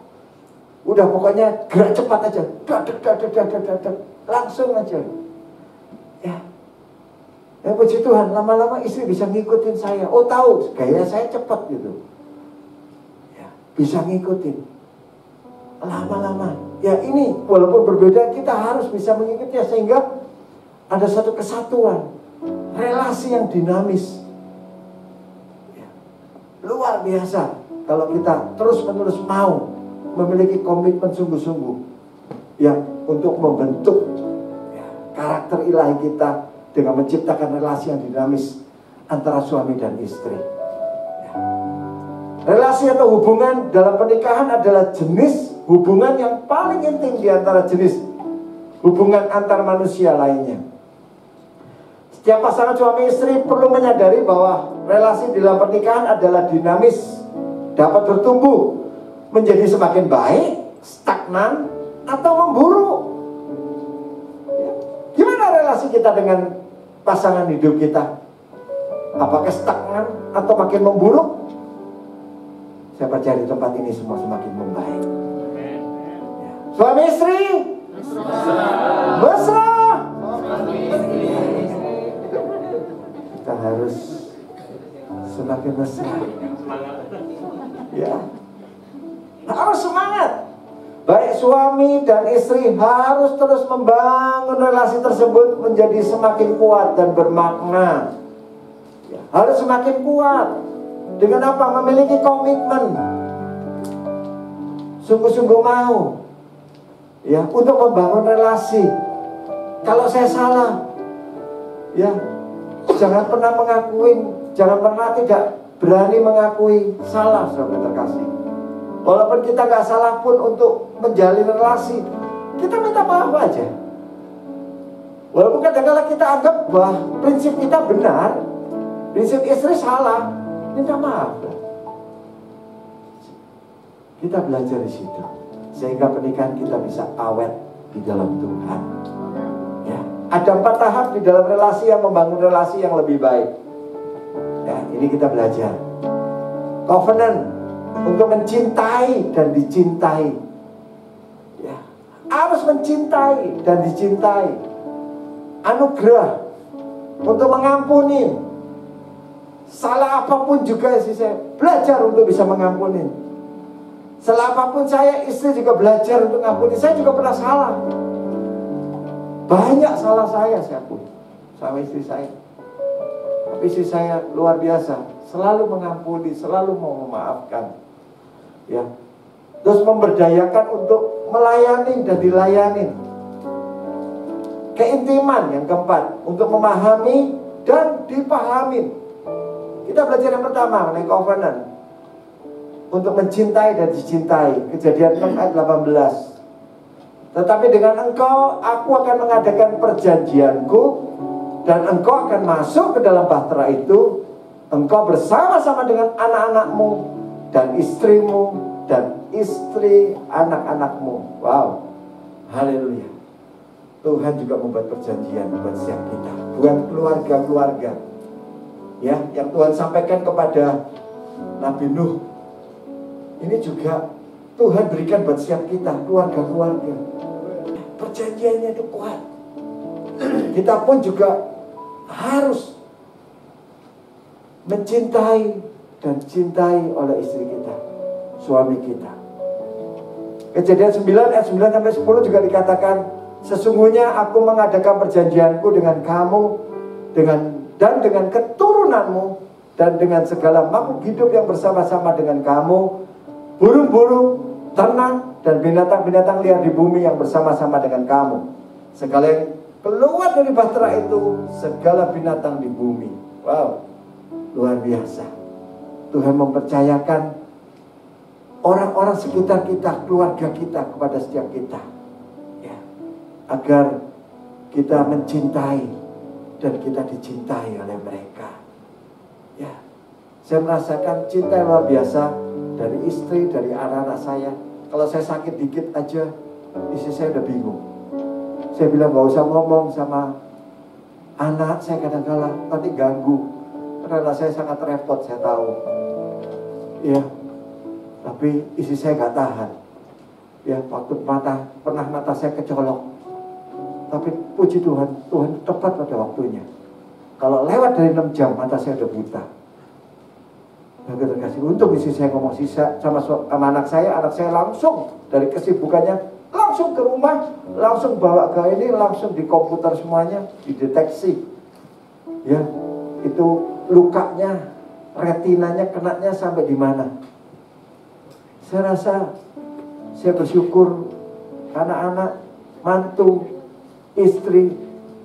udah pokoknya gerak cepat aja, dadek, langsung aja. Ya, puji Tuhan, lama-lama istri bisa ngikutin saya. Oh tahu, gaya saya cepat gitu. Ya, bisa ngikutin. Lama-lama, ya ini walaupun berbeda kita harus bisa mengikutinya sehingga ada satu kesatuan, relasi yang dinamis. Ya, luar biasa. Kalau kita terus-menerus mau memiliki komitmen sungguh-sungguh yang untuk membentuk ya, karakter ilahi kita dengan menciptakan relasi yang dinamis antara suami dan istri. Ya. Relasi atau hubungan dalam pernikahan adalah jenis hubungan yang paling intim di antara jenis hubungan antar manusia lainnya. Setiap pasangan suami istri perlu menyadari bahwa relasi dalam pernikahan adalah dinamis, dapat bertumbuh menjadi semakin baik, stagnan, atau memburuk. Ya. Gimana relasi kita dengan pasangan hidup kita? Apakah stagnan atau makin memburuk? Saya percaya di tempat ini semua semakin membaik. Ya. Suami istri mesra. Kita harus semakin mesra. Ya, harus semangat. Baik suami dan istri harus terus membangun relasi tersebut menjadi semakin kuat dan bermakna. Ya, harus semakin kuat. Dengan apa? Memiliki komitmen, sungguh-sungguh mau, ya, untuk membangun relasi. Kalau saya salah, ya, jangan pernah mengakuin, jangan pernah tidak berani mengakui salah, saudara terkasih. Walaupun kita gak salah pun untuk menjalin relasi, kita minta maaf aja. Walaupun kadang-kadang kita anggap bahwa prinsip kita benar, prinsip istri salah, minta maaf. Kita belajar di situ, sehingga pernikahan kita bisa awet di dalam Tuhan. Ya, ada 4 tahap di dalam relasi yang membangun relasi yang lebih baik. Ya, ini kita belajar. Covenant untuk mencintai dan dicintai. Ya, harus mencintai dan dicintai. Anugerah untuk mengampuni. Salah apapun juga saya belajar untuk bisa mengampuni. Salah apapun saya, istri juga belajar untuk mengampuni. Saya juga pernah salah. Banyak salah saya akui sama istri saya. Tapi istri saya luar biasa, selalu mengampuni, selalu mau memaafkan. Ya. Terus memberdayakan untuk melayani dan dilayani. Keintiman yang keempat, untuk memahami dan dipahami. Kita belajar yang pertama mengenai covenant, untuk mencintai dan dicintai. Kejadian 6 ayat 18. Tetapi dengan engkau, aku akan mengadakan perjanjianku, dan engkau akan masuk ke dalam bahtera itu, engkau bersama-sama dengan anak-anakmu dan istrimu dan istri anak-anakmu. Wow, haleluya. Tuhan juga membuat perjanjian buat setiap kita, buat keluarga-keluarga, ya, yang Tuhan sampaikan kepada Nabi Nuh. Ini juga Tuhan berikan buat setiap kita, keluarga-keluarga. Perjanjiannya itu kuat. Kita pun juga harus mencintai dan cintai oleh istri kita, suami kita. Kejadian 9 ayat 9 sampai 10 juga dikatakan, sesungguhnya aku mengadakan perjanjianku dengan kamu dengan keturunanmu dan dengan segala makhluk hidup yang bersama-sama dengan kamu, burung-burung, ternak, dan binatang-binatang liar di bumi yang bersama-sama dengan kamu. Segala yang keluar dari bahtera itu, segala binatang di bumi. Wow, luar biasa. Tuhan mempercayakan orang-orang sekitar kita, keluarga kita, kepada setiap kita, ya, agar kita mencintai dan kita dicintai oleh mereka. Ya, saya merasakan cinta yang luar biasa dari istri, dari anak-anak saya. Kalau saya sakit dikit aja, istri saya udah bingung. Saya bilang gak usah ngomong sama anak saya kadang-kala, nanti ganggu. Karena saya sangat repot, saya tahu. Ya, tapi istri saya gak tahan. Ya, waktu pernah mata saya kecolok. Tapi puji Tuhan, Tuhan tepat pada waktunya. Kalau lewat dari 6 jam, mata saya udah buta. Terkasih, untung istri saya ngomong sama anak saya langsung dari kesibukannya, langsung ke rumah, langsung bawa ke ini, langsung di komputer semuanya, dideteksi. Ya, itu lukanya, retinanya, kenanya sampai di mana. Saya rasa, saya bersyukur anak-anak, mantu, istri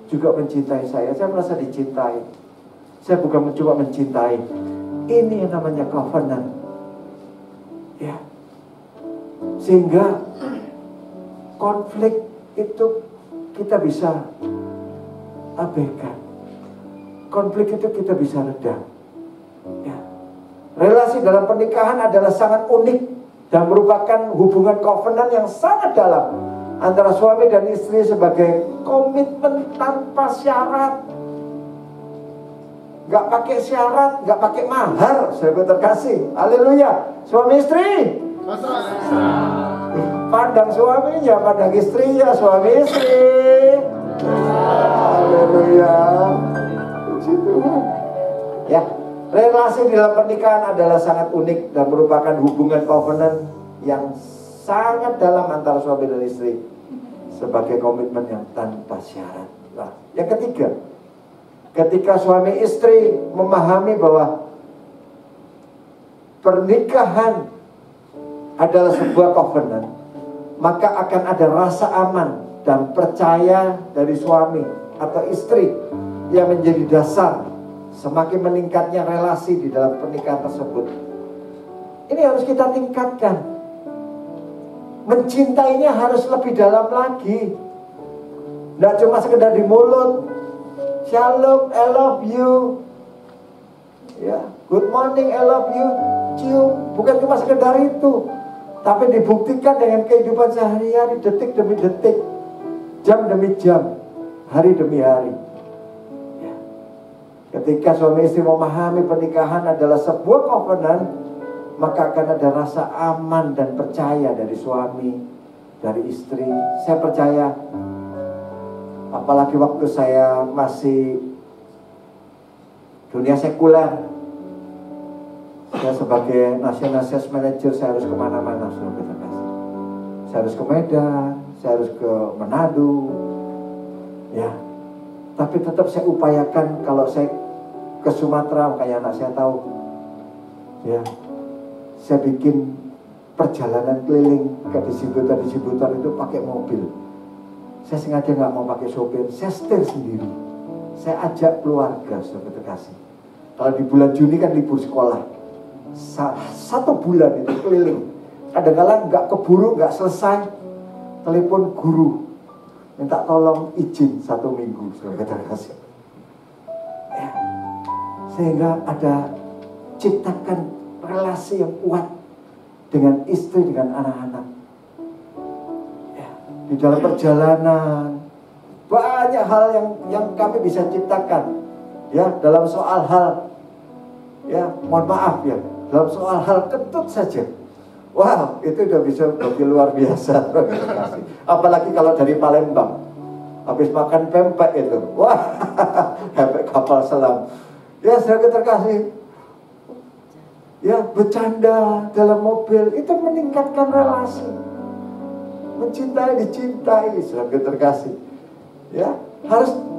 juga mencintai saya. Saya merasa dicintai. Saya bukan mencoba mencintai. Ini yang namanya covenant. Ya. Sehingga konflik itu kita bisa abaikan. Konflik itu kita bisa redam. Ya. Relasi dalam pernikahan adalah sangat unik dan merupakan hubungan covenant yang sangat dalam antara suami dan istri sebagai komitmen tanpa syarat. Gak pakai syarat, gak pakai mahar, sahabat terkasih. Haleluya. Suami istri, pandang suaminya, pandang istrinya, suami istri. Haleluya. Puji Tuhan. Ya, relasi dalam pernikahan adalah sangat unik dan merupakan hubungan covenant yang sangat dalam antara suami dan istri sebagai komitmen yang tanpa syarat. Nah, yang ketiga, ketika suami istri memahami bahwa pernikahan adalah sebuah covenant, maka akan ada rasa aman dan percaya dari suami atau istri yang menjadi dasar semakin meningkatnya relasi di dalam pernikahan tersebut. Ini harus kita tingkatkan. Mencintainya harus lebih dalam lagi. Tidak cuma sekedar di mulut. Shalom, I love you. Ya, good morning, I love you. Cium, bukan cuma sekedar itu, tapi dibuktikan dengan kehidupan sehari-hari, detik demi detik, jam demi jam, hari demi hari. Ya. Ketika suami istri memahami pernikahan adalah sebuah covenant, maka akan ada rasa aman dan percaya dari suami, dari istri. Saya percaya, apalagi waktu saya masih dunia sekuler, saya sebagai National Sales Manager, saya harus kemana-mana, saya harus ke Medan, saya harus ke Manado, ya. Tapi tetap saya upayakan kalau saya ke Sumatera, kayak anak saya tahu, ya, saya bikin perjalanan keliling ke distributor itu pakai mobil. Saya sengaja nggak mau pakai sopir, saya setir sendiri. Saya ajak keluarga, saudara terkasih. Kalau di bulan Juni kan libur sekolah, 1 bulan itu keliling. Kadang-kadang nggak keburu, nggak selesai, telepon guru, minta tolong izin 1 minggu, saudara terkasih. Ya. Sehingga ada ciptakan relasi yang kuat dengan istri, dengan anak-anak. Di dalam perjalanan banyak hal yang kami bisa ciptakan, ya, dalam soal hal, ya, mohon maaf ya, dalam soal hal kentut saja, wow, itu udah bisa bagi luar biasa. Apalagi kalau dari Palembang habis makan pempek itu, wah, pempek kapal selam, ya, saya terkasih, ya, bercanda dalam mobil itu meningkatkan relasi. Mencintai, dicintai, sahabat terkasih. Ya,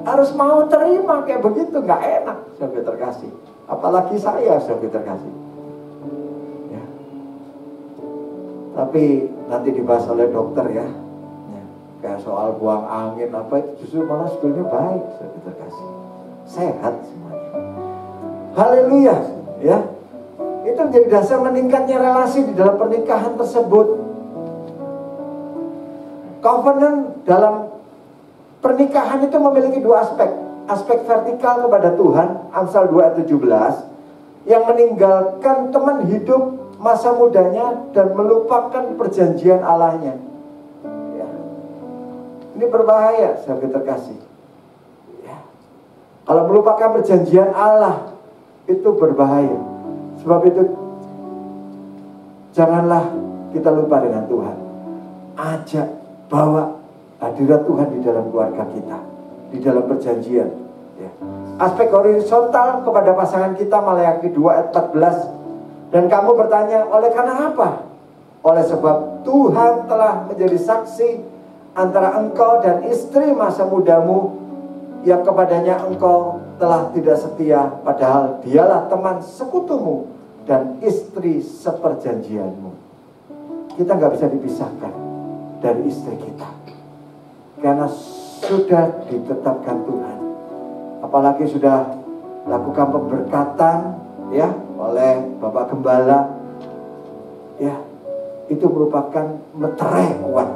harus mau terima kayak begitu, nggak enak, sahabat terkasih. Apalagi saya, saudara terkasih. Ya. Tapi nanti dibahas oleh dokter ya. Kayak soal buang angin apa, justru malah sebetulnya baik, saudara terkasih. Sehat semuanya. Haleluya, ya. Itu menjadi dasar meningkatnya relasi di dalam pernikahan tersebut. Covenant dalam pernikahan itu memiliki dua aspek. Aspek vertikal kepada Tuhan, Amsal 2 ayat 17, yang meninggalkan teman hidup masa mudanya dan melupakan perjanjian Allahnya. Ya. Ini berbahaya, sahabat terkasih. Ya. Kalau melupakan perjanjian Allah, itu berbahaya. Sebab itu, janganlah kita lupa dengan Tuhan. Ajak, bawa hadirat Tuhan di dalam keluarga kita, di dalam perjanjian ya. Aspek horizontal kepada pasangan kita, Maleakhi 2 ayat 14. Dan kamu bertanya, oleh karena apa? Oleh sebab Tuhan telah menjadi saksi antara engkau dan istri masa mudamu, yang kepadanya engkau telah tidak setia, padahal dialah teman sekutumu dan istri seperjanjianmu. Kita nggak bisa dipisahkan dari istri kita, karena sudah ditetapkan Tuhan. Apalagi sudah lakukan pemberkatan ya oleh Bapak Gembala, ya itu merupakan meterai kuat,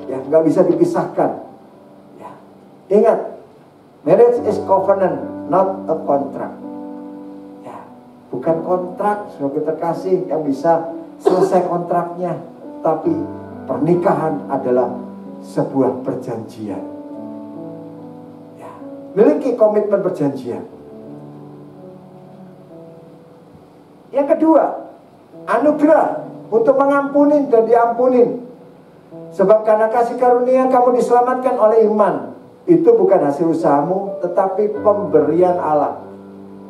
ya nggak bisa dipisahkan. Ya. Ingat, marriage is covenant, not a contract. Ya, bukan kontrak, saudara terkasih, yang bisa selesai kontraknya, tapi pernikahan adalah sebuah perjanjian. Ya, miliki komitmen perjanjian. Yang kedua, anugerah untuk mengampuni dan diampuni. Sebab karena kasih karunia kamu diselamatkan oleh iman. Itu bukan hasil usahamu, tetapi pemberian Allah.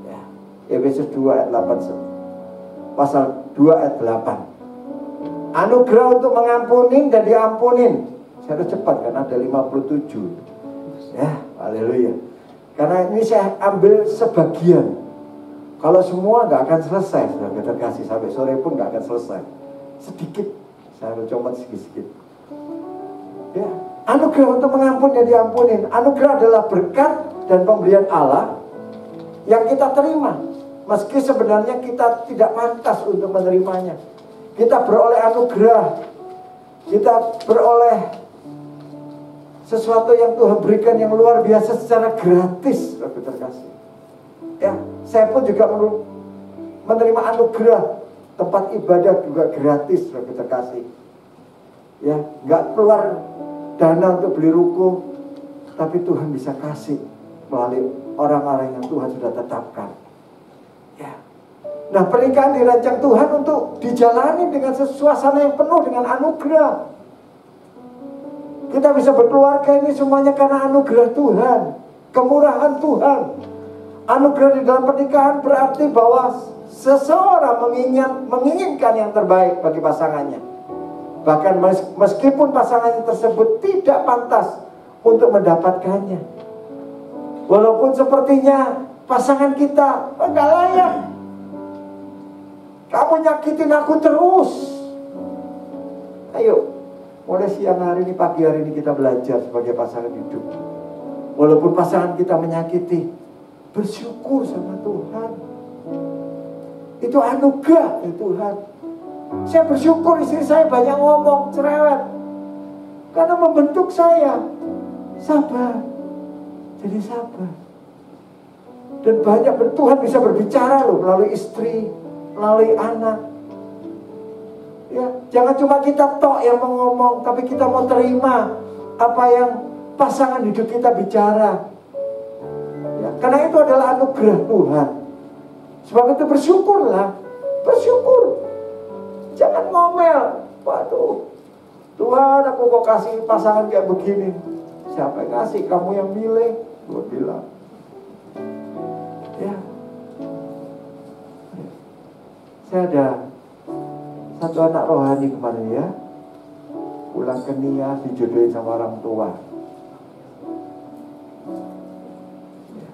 Ya, Efesus 2 ayat 8, pasal 2 ayat 8. Anugerah untuk mengampuni dan diampuni. Saya cepat kan ada 57. Ya, haleluya. Karena ini saya ambil sebagian. Kalau semua nggak akan selesai, saudara terkasih, sampai sore pun nggak akan selesai. Sedikit, saya comot sedikit-sedikit. Ya, anugerah untuk mengampuni dan diampuni. Anugerah adalah berkat dan pemberian Allah yang kita terima, meski sebenarnya kita tidak pantas untuk menerimanya. Kita beroleh anugerah, kita beroleh sesuatu yang Tuhan berikan yang luar biasa secara gratis, saudara terkasih. Ya, saya pun juga menerima anugerah tempat ibadah juga gratis, saudara terkasih. Ya, nggak keluar dana untuk beli ruko, tapi Tuhan bisa kasih melalui orang-orang yang Tuhan sudah tetapkan. Ya. Nah, pernikahan dirancang Tuhan untuk dijalani dengan suasana yang penuh dengan anugerah. Kita bisa berkeluarga ini semuanya karena anugerah Tuhan, kemurahan Tuhan. Anugerah di dalam pernikahan berarti bahwa seseorang menginginkan yang terbaik bagi pasangannya. Bahkan meskipun pasangan tersebut tidak pantas untuk mendapatkannya. Walaupun sepertinya pasangan kita enggak layak. Kamu nyakitin aku terus. Ayo, mulai siang hari ini, pagi hari ini kita belajar sebagai pasangan hidup. Walaupun pasangan kita menyakiti, bersyukur sama Tuhan. Itu anugerah dari Tuhan. Saya bersyukur istri saya banyak ngomong, cerewet, karena membentuk saya sabar, jadi sabar. Dan banyak Tuhan bisa berbicara loh melalui istri, melalui anak. Ya, jangan cuma kita tok yang mau ngomong, tapi kita mau terima apa yang pasangan hidup kita bicara. Ya, karena itu adalah anugerah Tuhan. Sebab itu bersyukurlah, bersyukur. Jangan ngomel. Waduh, Tuhan aku kok kasih pasangan kayak begini. Siapa yang ngasih? Kamu yang milih. Gue bilang. Ya. Saya ada satu anak rohani kemarin ya, pulang ke Nia, dijodohin sama orang tua. Ya.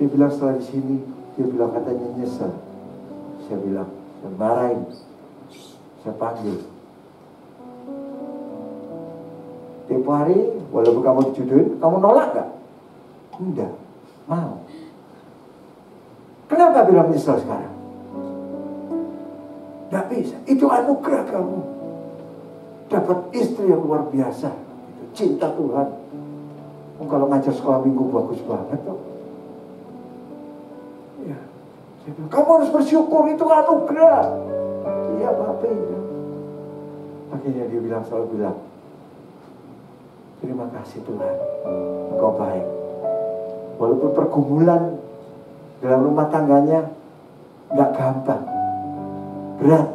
Dia bilang setelah di sini, Dia bilang katanya nyesel. Saya bilang, saya marahin, saya panggil. Tempo hari, walaupun kamu dijodohin, kamu nolak gak? Enggak, mau. Kenapa bilang nyesel sekarang? Gak bisa, itu anugerah kamu. Dapat istri yang luar biasa. Itu cinta Tuhan. Kalau ngajar sekolah minggu bagus banget tuh. Ya, saya bilang, kamu harus bersyukur, itu anugerah. Iya Bapak. Akhirnya dia selalu bilang, terima kasih Tuhan, Engkau baik. Walaupun pergumulan dalam rumah tangganya gak gampang, berat,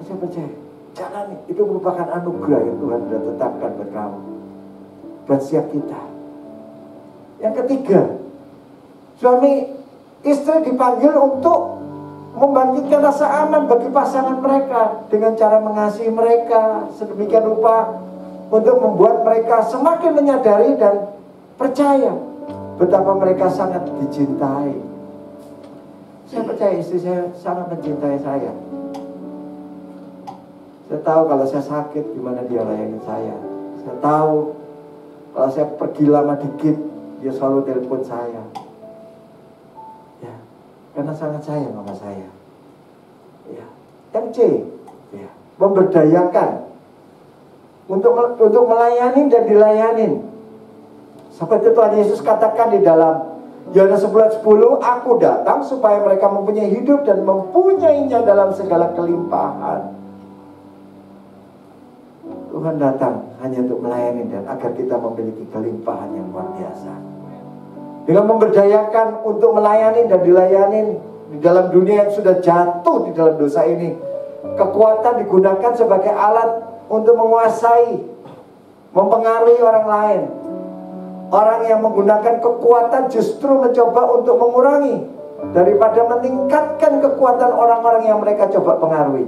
saya percaya, jalani. Itu merupakan anugerah yang Tuhan sudah tetapkan buat kamu, buat setiap kita. Yang ketiga, suami istri dipanggil untuk membangkitkan rasa aman bagi pasangan mereka dengan cara mengasihi mereka sedemikian rupa untuk membuat mereka semakin menyadari dan percaya betapa mereka sangat dicintai. Saya percaya istri saya sangat mencintai saya. Saya tahu kalau saya sakit gimana dia layani saya. Saya tahu kalau saya pergi lama dikit, dia selalu telepon saya. Ya, karena sangat sayang sama saya. Ya. Yang C, ya, memberdayakan untuk melayani dan dilayanin. Seperti Tuhan Yesus katakan di dalam Yohanes 11:10, aku datang supaya mereka mempunyai hidup dan mempunyainya dalam segala kelimpahan. Tuhan datang hanya untuk melayani dan agar kita memiliki kelimpahan yang luar biasa. Dengan memberdayakan untuk melayani dan dilayanin di dalam dunia yang sudah jatuh di dalam dosa ini, kekuatan digunakan sebagai alat untuk menguasai, mempengaruhi orang lain. Orang yang menggunakan kekuatan justru mencoba untuk mengurangi daripada meningkatkan kekuatan orang-orang yang mereka coba pengaruhi.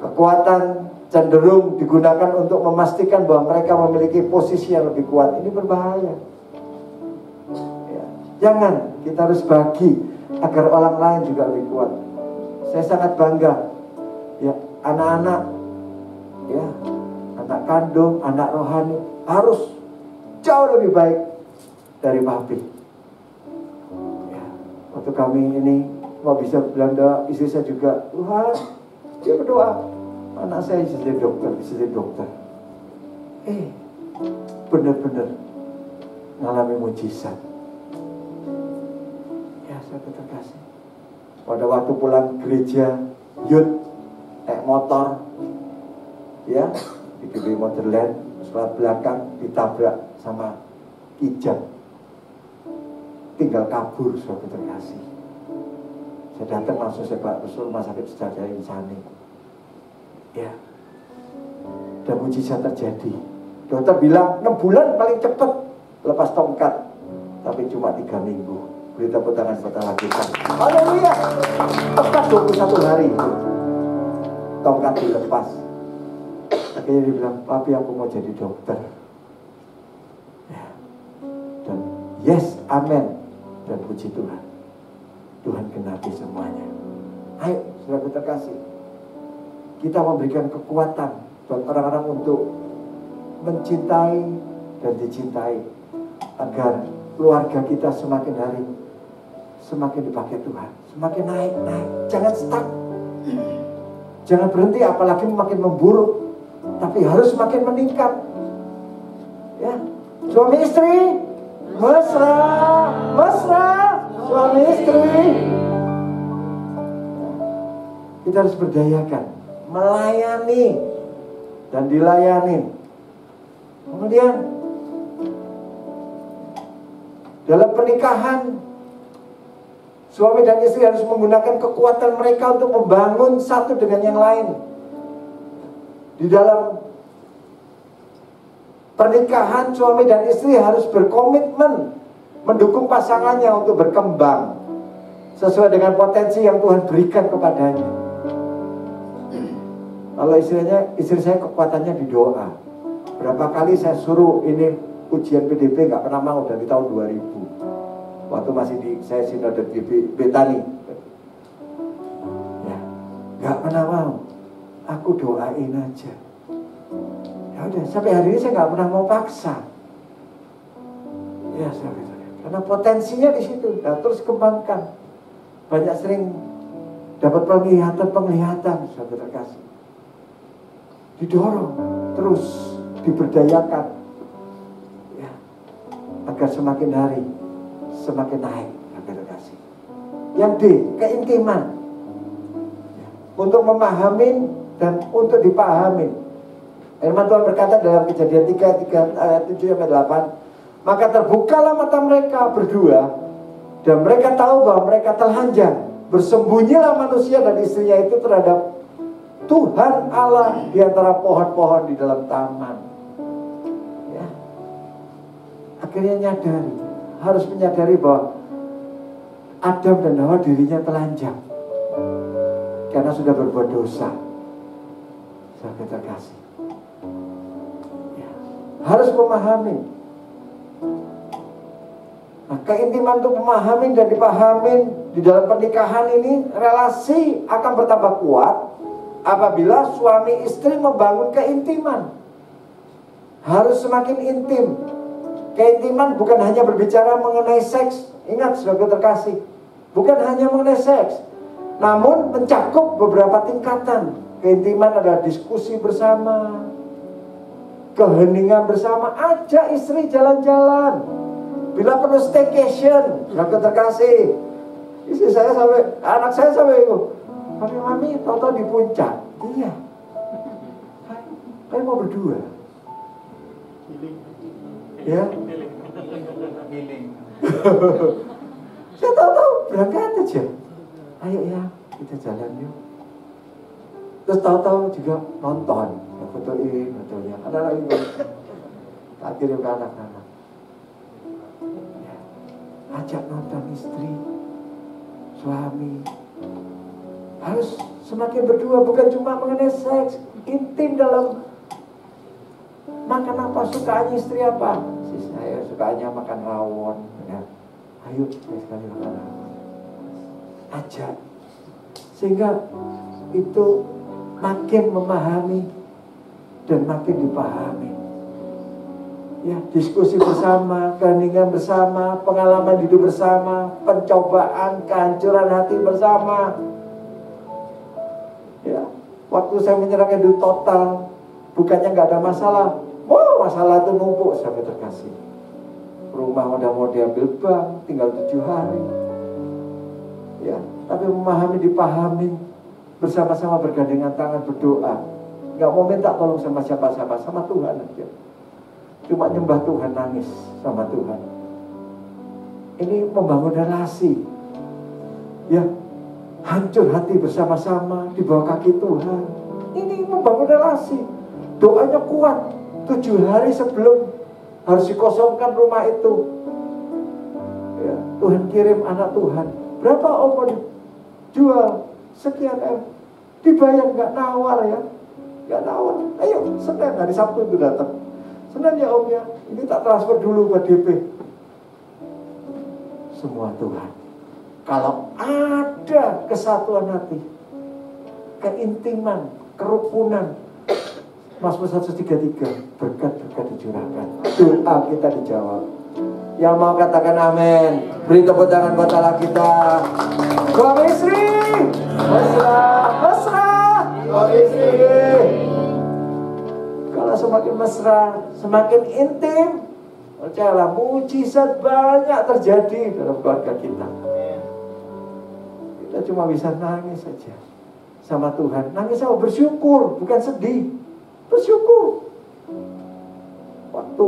Kekuatan cenderung digunakan untuk memastikan bahwa mereka memiliki posisi yang lebih kuat. Ini berbahaya. Ya. Jangan, kita harus bagi agar orang lain juga lebih kuat. Saya sangat bangga, ya, anak-anak, ya, anak kandung, anak rohani harus jauh lebih baik dari papi. Ya, waktu kami ini mau bisa Belanda, istri saya juga, Tuhan, dia berdoa, anak saya bisa jadi dokter, bisa jadi dokter. Benar-benar mengalami mujizat. Ya, saya terkasih. Pada waktu pulang gereja, youth naik motor, ya, di GBI Motherland, sebelah belakang ditabrak sama kijang, tinggal kabur, suatu terkasih. Saya datang langsung, saya bawa ke rumah sakit Sejahtera Insani. Ya, dan mujizat terjadi. Dokter bilang 6 bulan paling cepat lepas tongkat, tapi cuma 3 minggu. Beri tepuk tangan buat Allah kita. Haleluya. Tepat 21 hari tongkat dilepas. Akhirnya dia bilang, papi aku mau jadi dokter. Ya. Dan yes, amen. Dan puji Tuhan, Tuhan genapi semuanya. Ayo, saudara terkasih, kita memberikan kekuatan buat orang-orang untuk mencintai dan dicintai, agar keluarga kita semakin hari semakin dipakai Tuhan, semakin naik. Jangan stuck, jangan berhenti, apalagi makin memburuk, tapi harus semakin meningkat. Ya, suami istri mesra, suami istri. Kita harus berdayakan, melayani dan dilayani. Kemudian dalam pernikahan, suami dan istri harus menggunakan kekuatan mereka untuk membangun satu dengan yang lain. Di dalam pernikahan, suami dan istri harus berkomitmen mendukung pasangannya untuk berkembang sesuai dengan potensi yang Tuhan berikan kepadanya. Kalau istri saya kekuatannya di doa. Berapa kali saya suruh ini ujian PDP, gak pernah mau dari tahun 2000. waktu masih saya sinode di Betani. Ya, nggak pernah mau. Aku doain aja. Ya udah, sampai hari ini saya nggak pernah mau paksa. Ya, karena potensinya di situ. Nah, terus kembangkan. Banyak sering dapat penglihatan, saudara kasih. Didorong, terus diberdayakan, ya, agar semakin hari semakin naik, saudara kasih. Yang D, keintiman, ya, untuk memahami dan untuk dipahami. Firman Tuhan berkata dalam Kejadian 3 ayat 7-8, maka terbukalah mata mereka berdua, dan mereka tahu bahwa mereka telanjang. Bersembunyilah manusia dan istrinya itu terhadap Tuhan Allah di antara pohon-pohon di dalam taman. Ya. Akhirnya nyadari, harus menyadari bahwa Adam dan Hawa dirinya telanjang karena sudah berbuat dosa. Sahabat terkasih, ya, harus memahami. Nah, keintiman untuk memahami dan dipahami di dalam pernikahan ini, relasi akan bertambah kuat apabila suami istri membangun keintiman. Harus semakin intim. Keintiman bukan hanya berbicara mengenai seks. Ingat, saudara terkasih, bukan hanya mengenai seks, namun mencakup beberapa tingkatan. Keintiman adalah diskusi bersama, keheningan bersama. Ajak istri jalan-jalan. Bila perlu staycation, saudara terkasih, istri saya sampai, anak saya sampai itu, mami, tahu-tahu di puncak. Iya, saya mau berdua. Ya, saya tahu-tahu berangkat aja. Ayo ya, kita jalan yuk. Terus tahu-tahu juga nonton, ya, fotoin, fotonya. Ada lagi, tak kirim ke anak-anak. Ajak nonton istri, suami. Harus semakin berdua, bukan cuma mengenai seks, intim dalam makan apa, sukanya istri apa. Saya sukanya makan rawon, ya. Ayo sekali makan rawon. Ajak, sehingga itu makin memahami dan makin dipahami. Ya, diskusi bersama, keheningan bersama, pengalaman hidup bersama, pencobaan, kehancuran hati bersama. Ya, waktu saya menyerahkan hidup total, bukannya nggak ada masalah. Wow, masalah itu numpuk, sampai terkasih. Rumah udah mau diambil bank, tinggal 7 hari. Ya, tapi memahami, dipahami, bersama-sama bergandengan tangan berdoa. Nggak mau minta tolong sama siapa-siapa, sama Tuhan aja. Cuma nyembah Tuhan, nangis sama Tuhan. Ini membangun relasi. Ya, hancur hati bersama-sama di bawah kaki Tuhan. Ini membangun relasi. Doanya kuat. 7 hari sebelum harus dikosongkan rumah itu. Ya, Tuhan kirim anak Tuhan. Berapa om mau dijual? Sekian M. Dibayar, nggak nawar ya. Nggak nawar. Ayo, Senin, hari Sabtu itu datang. Senin ya om ya, ini tak transfer dulu buat DP. Semua Tuhan. Kalau ada kesatuan hati, keintiman, kerukunan, Mazmur 133, berkat-berkat dicurahkan. Doa kita dijawab. Yang mau katakan amin, beri tepuk tangan buat Allah kita. Suami istri, mesra, mesra, suami istri. Kalau semakin mesra, semakin intim, percayalah mujizat banyak terjadi dalam keluarga kita. Kita cuma bisa nangis saja sama Tuhan. Nangis sama bersyukur, bukan sedih. Bersyukur. Waktu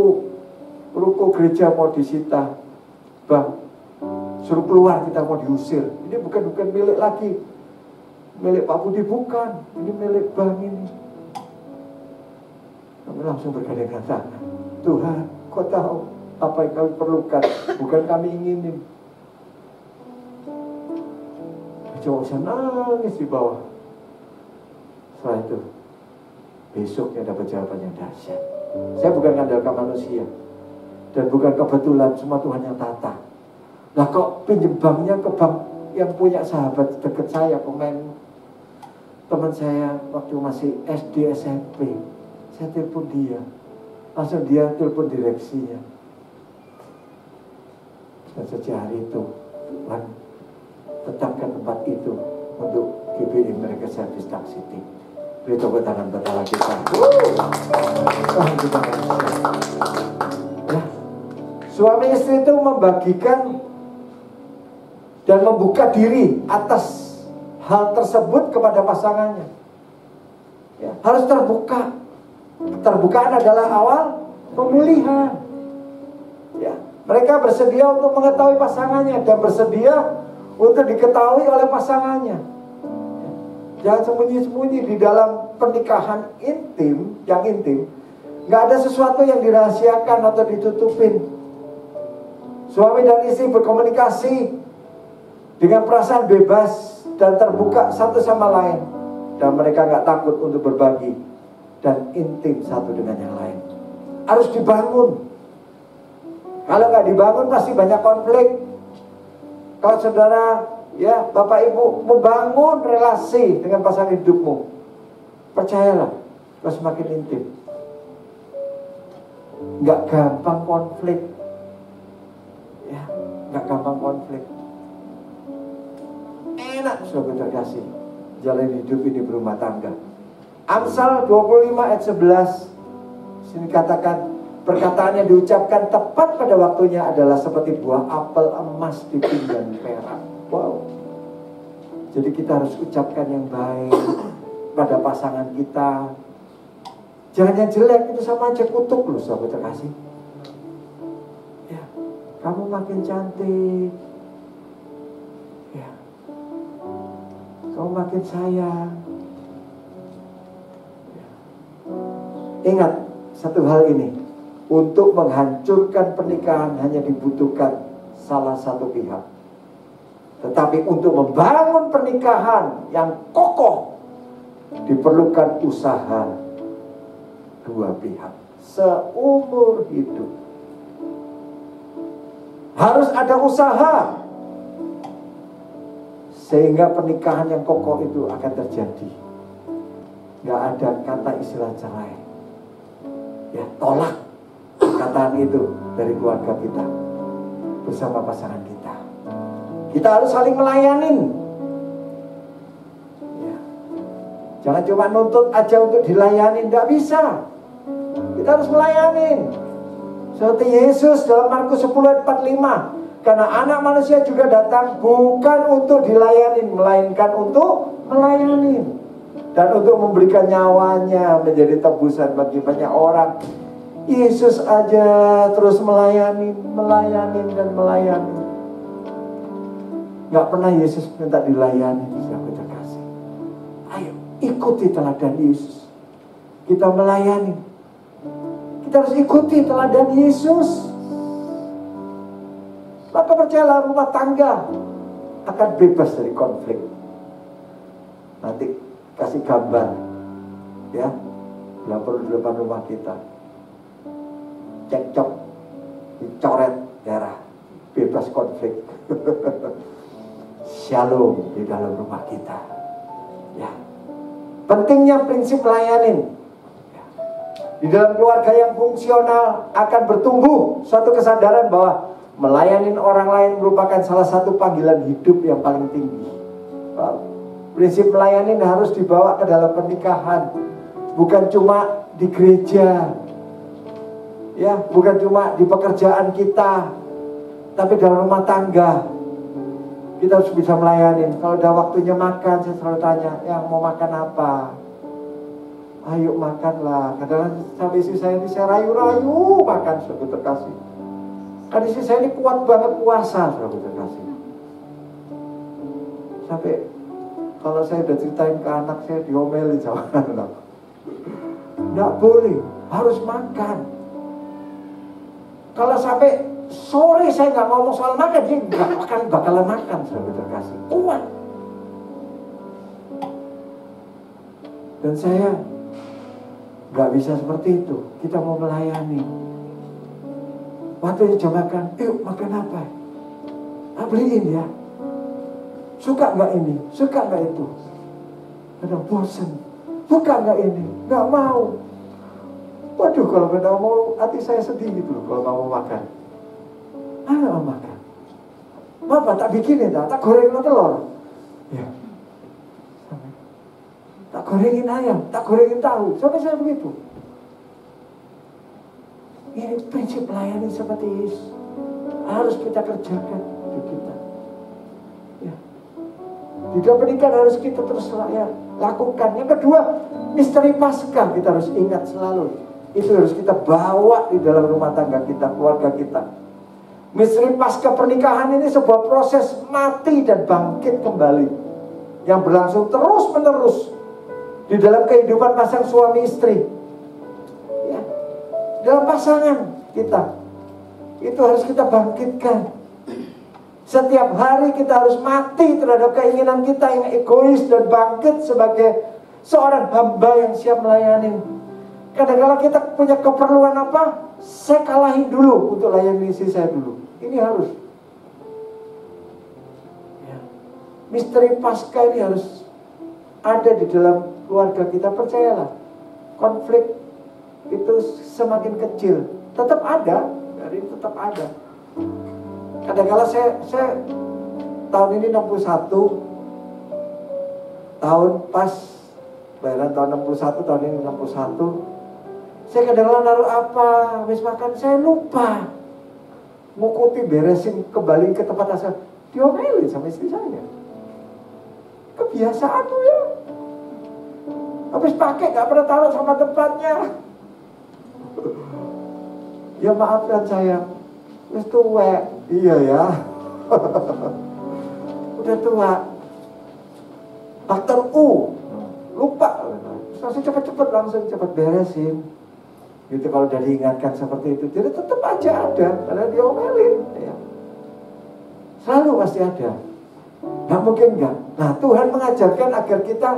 ruko gereja mau disita, bang, suruh keluar, kita mau diusir. Ini bukan milik lagi, milik Pak Budi, bukan. Ini milik bang ini. Kami langsung bergandengan tangan. Tuhan, Kau tahu apa yang kami perlukan, bukan kami inginin. Coba saya nangis di bawah. Setelah itu, besoknya dapat jawaban yang dahsyat. Saya bukan mengandalkan manusia, dan bukan kebetulan, semua Tuhan yang tata. Lah kok pinjem banknya ke bank yang punya sahabat deket saya, pemain teman saya waktu masih SD SMP. Saya telepon dia, langsung dia telepon direksinya. Dan sejak hari itu Tuhan tetapkan tempat itu untuk GBI mereka Service Dark City. Beri tepuk tangan buat Allah kita. Ya. Suami istri itu membagikan dan membuka diri atas hal tersebut kepada pasangannya. Ya, harus terbuka. Keterbukaan adalah awal pemulihan. Ya, mereka bersedia untuk mengetahui pasangannya dan bersedia untuk diketahui oleh pasangannya. Ya, jangan sembunyi-sembunyi di dalam pernikahan intim, yang intim. Nggak ada sesuatu yang dirahasiakan atau ditutupin. Suami dan istri berkomunikasi dengan perasaan bebas dan terbuka satu sama lain, dan mereka nggak takut untuk berbagi dan intim satu dengan yang lain. Harus dibangun. Kalau nggak dibangun pasti banyak konflik. Kalau saudara, ya bapak ibu membangun relasi dengan pasangan hidupmu, percayalah, kau semakin intim. Nggak gampang konflik, ya nggak gampang konflik. Enak saudara kasih jalan hidup ini berumah tangga. Amsal 25 ayat 11 sini katakan, perkataan yang diucapkan tepat pada waktunya adalah seperti buah apel emas di pinggan perak. Wow. Jadi kita harus ucapkan yang baik pada pasangan kita. Jangan yang jelek, itu sama aja kutuk loh sahabat terkasih. Ya, kamu makin cantik. Ya, kamu makin sayang. Ingat satu hal ini, untuk menghancurkan pernikahan hanya dibutuhkan salah satu pihak. Tetapi untuk membangun pernikahan yang kokoh diperlukan usaha dua pihak seumur hidup. Harus ada usaha sehingga pernikahan yang kokoh itu akan terjadi. Gak ada kata istilah cerai. Ya, tolak perkataan itu dari keluarga kita bersama pasangan kita. Kita harus saling melayanin. Ya. Jangan cuma nuntut aja untuk dilayani, tidak bisa. Kita harus melayanin. Seperti Yesus dalam Markus 10 ayat 45, karena anak manusia juga datang bukan untuk dilayani, melainkan untuk melayani. Dan untuk memberikan nyawanya menjadi tebusan bagi banyak orang. Yesus aja terus melayani dan melayani. Gak pernah Yesus minta dilayani. Siapa terkasih? Ayo ikuti teladan Yesus. Kita melayani. Kita harus ikuti teladan Yesus. Maka percayalah, rumah tangga akan bebas dari konflik. Nanti kasih gambar, ya, dapur di depan rumah kita, cekcok, dicoret darah, bebas konflik. Shalom di dalam rumah kita. Ya, pentingnya prinsip layanin. Ya. Di dalam keluarga yang fungsional akan bertumbuh suatu kesadaran bahwa melayani orang lain merupakan salah satu panggilan hidup yang paling tinggi. Wow. Prinsip melayani harus dibawa ke dalam pernikahan, bukan cuma di gereja, ya, bukan cuma di pekerjaan kita, tapi dalam rumah tangga kita harus bisa melayani. Kalau udah waktunya makan, saya selalu tanya, yang mau makan apa? Ayo makanlah. Kadang-kadang sampai istri saya ini saya rayu-rayu makan, saudara terkasih. Kan istri saya ini kuat banget puasa, saudara terkasih. Sampai kalau saya udah ceritain ke anak, saya diomelin sama anak. Nggak boleh, harus makan. Kalau sampai sore saya nggak ngomong soal makan, dia nggak akan bakalan makan, saudara terkasih. Kuat. Dan saya nggak bisa seperti itu. Kita mau melayani. Waktunya jam makan, yuk makan apa? beliin ya. Suka nggak ini? Suka nggak itu? Kadang bosan. Suka nggak ini? Nggak mau. Waduh, kalau nggak mau, hati saya sedih gitu loh kalau nggak mau makan. Mau makan. Bapak tak bikinin, tak gorengin telur. Ya. Tak gorengin ayam, tak gorengin tahu. Sampai saya begitu. Ini prinsip layani seperti ini harus kita kerjakan di kita. Ya. Tidak pernikahan harus kita terus lakukan. Yang kedua, misteri Paskah kita harus ingat selalu. Itu harus kita bawa di dalam rumah tangga kita, keluarga kita. Misteri Paskah pernikahan ini sebuah proses mati dan bangkit kembali yang berlangsung terus menerus di dalam kehidupan pasangan suami istri. Ya. Dalam pasangan kita itu harus kita bangkitkan. Setiap hari kita harus mati terhadap keinginan kita yang egois dan bangkit sebagai seorang hamba yang siap melayani. Kadang-kadang kita punya keperluan apa, saya kalahin dulu untuk layani istri saya dulu. Ini harus. Ya. Misteri Paskah ini harus ada di dalam keluarga kita. Percayalah, konflik itu semakin kecil. Tetap ada, dari tetap ada. Kadang-kadang saya tahun ini 61, tahun pas bayaran tahun 61, tahun ini 61. Saya kadang-kadang naruh apa, habis makan saya lupa ngukuti beresin kembali ke tempat asal. Diomelin sama istri saya. Kebiasaan tuh ya. Habis pakai gak pernah taruh sama tempatnya. Ya maafkan saya, wis tua. Iya ya. Udah tua. Faktor U. Lupa. Langsung cepat-cepat langsung cepat beresin. Gitu kalau udah diingatkan seperti itu. Jadi tetap aja ada. Karena diomelin ya. Selalu pasti ada. Gak mungkin enggak. Nah Tuhan mengajarkan agar kita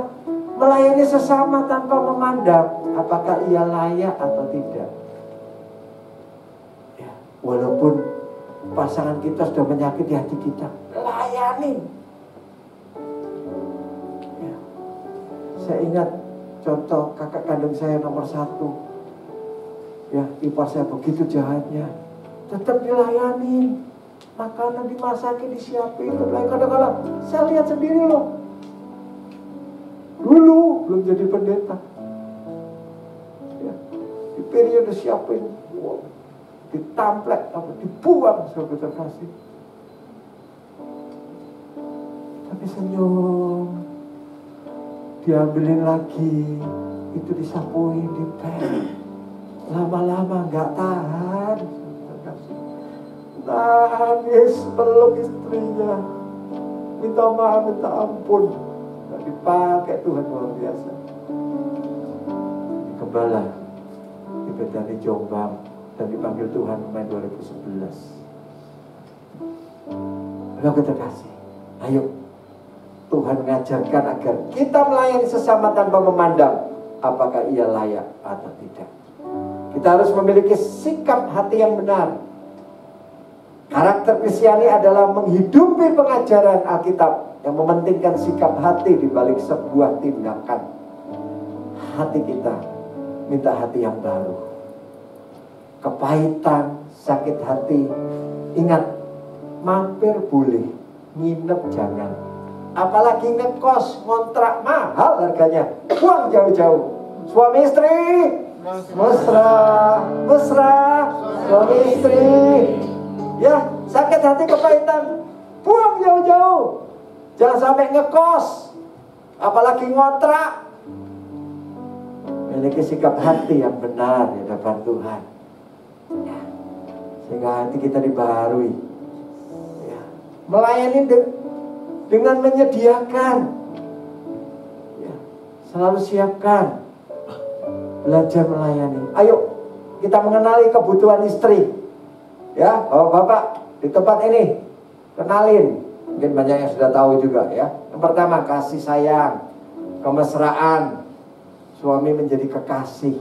melayani sesama tanpa memandang apakah ia layak atau tidak. Ya, walaupun pasangan kita sudah menyakiti hati kita, layani. Ya. Saya ingat contoh kakak kandung saya nomor 1. Ya, ipar saya begitu jahatnya, tetap dilayani. Makanan dimasakin, disiapin. Kadang-kadang saya lihat sendiri loh. Dulu belum jadi pendeta. Ya, di periode siapin, wow, ditamplek, dibuang sahabat terkasih. Tapi senyum, diambilin lagi, itu disapuin, dipel. Lama-lama nggak tahan, nangis peluk istrinya, minta maaf, minta ampun, nggak dipakai Tuhan luar biasa. Gembala di Betani Jombang dan dipanggil Tuhan Mei 2011. Lalu kita kasih, ayo Tuhan mengajarkan agar kita melayani sesama tanpa memandang apakah ia layak atau tidak. Kita harus memiliki sikap hati yang benar. Karakter Kristiani adalah menghidupi pengajaran Alkitab yang mementingkan sikap hati di balik sebuah tindakan. Hati kita minta hati yang baru. Kepahitan, sakit hati, ingat, mampir boleh, nginep jangan. Apalagi ngekos, ngontrak mahal harganya, buang jauh-jauh. Suami istri mesra, suami istri. Ya, sakit hati kepahitan, buang jauh-jauh. Jangan sampai ngekos, apalagi ngontrak. Miliki sikap hati yang benar di hadapan Tuhan, ya, sehingga hati kita dibaharui. Ya, melayani dengan menyediakan. Ya, selalu siapkan. Belajar melayani. Ayo kita mengenali kebutuhan istri. Ya, bapak di tempat ini kenalin. Mungkin banyak yang sudah tahu juga ya. Yang pertama, kasih sayang, kemesraan. Suami menjadi kekasih.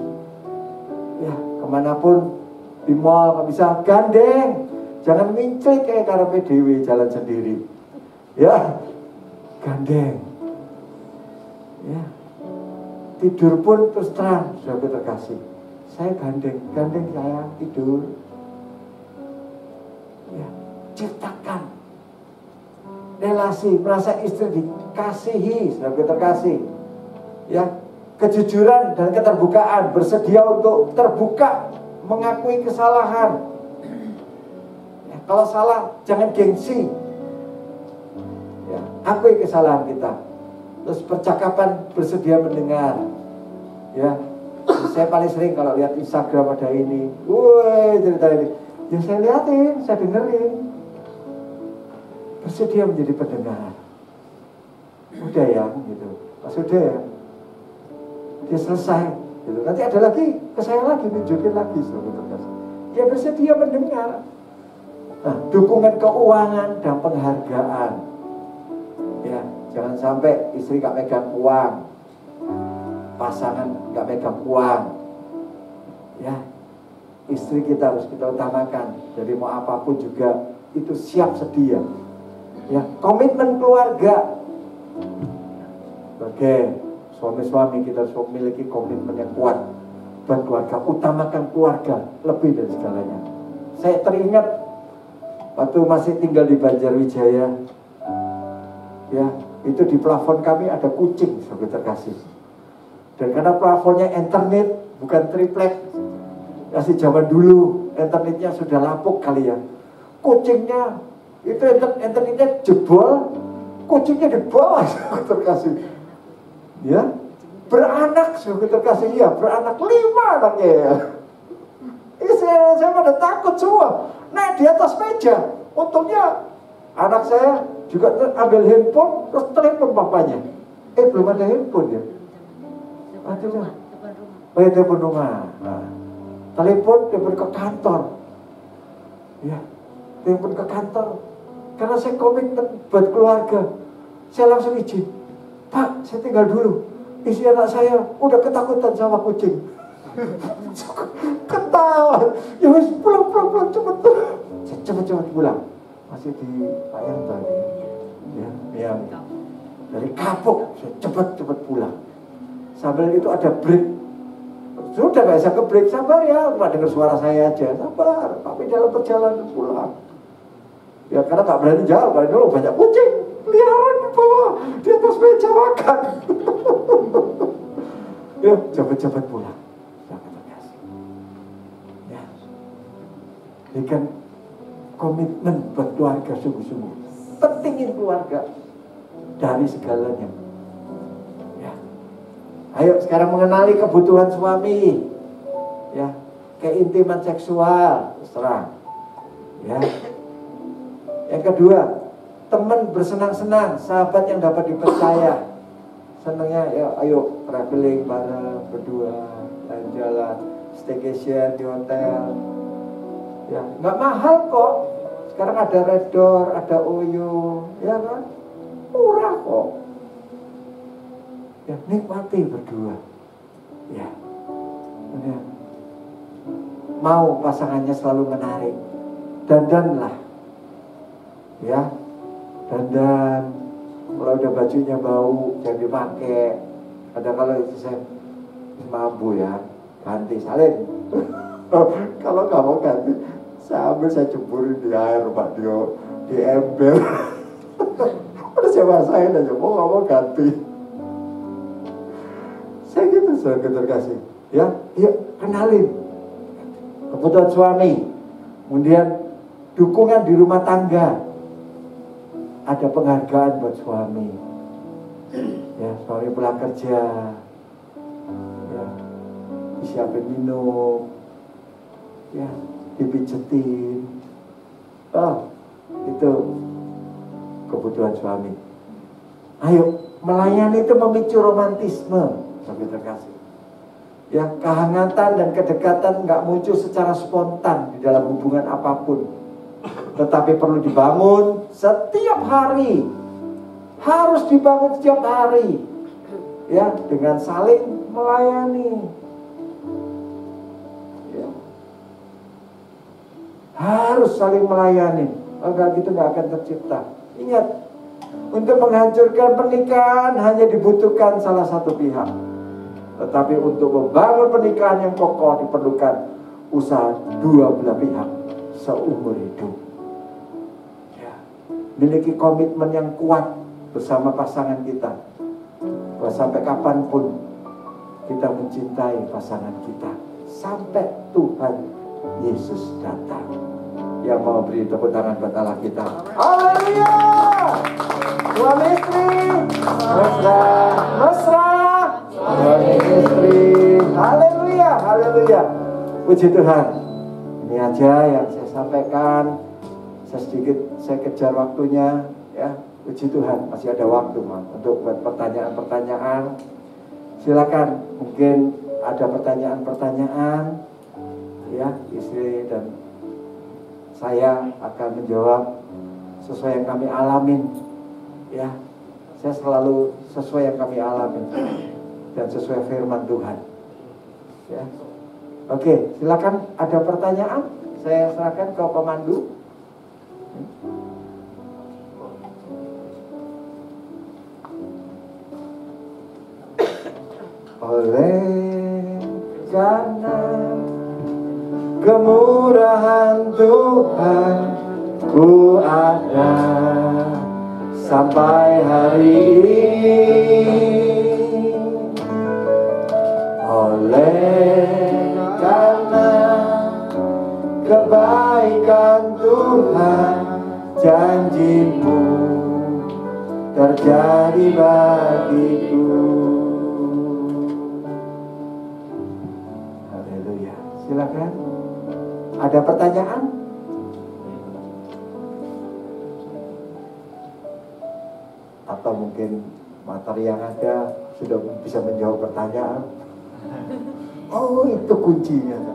Ya, kemanapun di mall bisa gandeng. Jangan nginclik kayak karena PDW jalan sendiri. Ya, gandeng. Ya, tidur pun terus terang, sahabat terkasih. Saya gandeng saya tidur. Ya, ciptakan relasi, merasa istri dikasihi, sahabat terkasih. Ya, kejujuran dan keterbukaan, bersedia untuk terbuka, mengakui kesalahan. Ya, kalau salah, jangan gengsi. Ya, akui kesalahan kita. Terus percakapan, bersedia mendengar. Ya, saya paling sering kalau lihat Instagram ada ini, woi cerita ini, ya saya liatin, saya dengerin. Bersedia menjadi pendengar. Udah ya, gitu. Pas udah ya, dia selesai. Gitu. Nanti ada lagi, ke saya lagi, nunjukin lagi. Dia bersedia mendengar. Nah, dukungan keuangan dan penghargaan. Ya, jangan sampai istri gak megang uang, pasangan gak megang uang. Ya, istri kita harus kita utamakan. Jadi mau apapun juga itu siap sedia. Ya, komitmen keluarga. Oke, suami-suami kita harus memiliki komitmen yang kuat buat keluarga. Utamakan keluarga lebih dari segalanya. Saya teringat waktu masih tinggal di Banjarwijaya. Ya, itu di plafon kami ada kucing, sahabat terkasih. Dan karena plafonnya internet, bukan triplek, masih zaman dulu, internetnya sudah lapuk kali ya. Kucingnya, itu internetnya jebol, kucingnya di bawah, sahabat terkasih. Ya, beranak, sahabat terkasih, ya, beranak 5 anaknya ya. Saya pada takut semua, naik di atas meja. Untungnya anak saya juga ambil handphone, terus telepon papanya. Belum ada handphone ya. Oh ya, telepon rumah. Nah, telepon ke kantor. Ya, telepon ke kantor. Karena saya komitmen buat keluarga. Saya langsung izin. Pak, saya tinggal dulu. Istri anak saya udah ketakutan sama kucing. Ketawa. Ya wis pulang cepet pulang. Masih di Pak Yanto ya, dari Kapuk saya cepet pulang. Sambil itu ada break. Sudah gak bisa ke break, sabar ya, cuma dengar suara saya aja, sabar. Tapi dalam perjalanan pulang. Ya karena gak berani jauh, karena dulu banyak kucing liaran di bawah, di atas meja makan. Ya, cepet pulang. Ya, ini kan komitmen buat keluarga sungguh-sungguh. Pentingin keluarga dari segalanya. Ya. Ayo sekarang mengenali kebutuhan suami. Ya, keintiman seksual, terserah. Ya. Yang kedua, teman bersenang-senang, sahabat yang dapat dipercaya. Senangnya ya ayo traveling bareng berdua, jalan-jalan, staycation di hotel. Ya, nggak mahal kok. Sekarang ada Redor, ada Oyo, ya kan? Murah kok. Ya, nikmati berdua. Ya. Ya. Mau pasangannya selalu menarik. Dandanlah. Ya. Dandan. Kalau udah bajunya bau, jangan dipakai. Kadang kalau itu saya mabuk ya, ganti salin. Kalau nggak mau ganti, saya ambil, saya ceburin di air, Pak Dio, di ember. Udah saya basahin aja, mau ganti. Saya gitu, saudara terkasih. Ya, yuk kenalin kebutuhan suami. Kemudian dukungan di rumah tangga. Ada penghargaan buat suami. Ya, suami pulang kerja. Ya, disiapin minum. Ya, dipijetin. Oh, itu kebutuhan suami. Ayo, melayani itu memicu romantisme, sahabat terkasih. Ya, kehangatan dan kedekatan nggak muncul secara spontan di dalam hubungan apapun. Tetapi perlu dibangun setiap hari. Harus dibangun setiap hari. Ya, dengan saling melayani. Ya. harus saling melayani. Enggak gitu nggak akan tercipta. Ingat, untuk menghancurkan pernikahan hanya dibutuhkan salah satu pihak. Tetapi untuk membangun pernikahan yang kokoh diperlukan usaha dua belah pihak seumur hidup. Ya. Miliki komitmen yang kuat bersama pasangan kita, bahwa sampai kapanpun kita mencintai pasangan kita sampai Tuhan Yesus datang. Yang mau beri tepuk tangan buat Allah kita. Haleluya! Suami istri mesra, mesra. Suami istri, haleluya, haleluya. Puji Tuhan. Ini aja yang saya sampaikan. Saya kejar waktunya, ya. Puji Tuhan, masih ada waktu, Mas, untuk buat pertanyaan-pertanyaan. Silakan, mungkin ada pertanyaan-pertanyaan, ya. Istri dan saya akan menjawab sesuai yang kami alamin, ya. Saya selalu sesuai yang kami alamin dan sesuai firman Tuhan, ya. Oke, silakan, ada pertanyaan, saya serahkan ke pemandu. Oleh karena kemurahan Tuhan ku ada sampai hari ini. Oleh karena kebaikan Tuhan, janji-Mu terjadi bagiku. Haleluya. Silakan. Ada pertanyaan? Atau mungkin materi yang ada sudah bisa menjawab pertanyaan? Oh, itu kuncinya.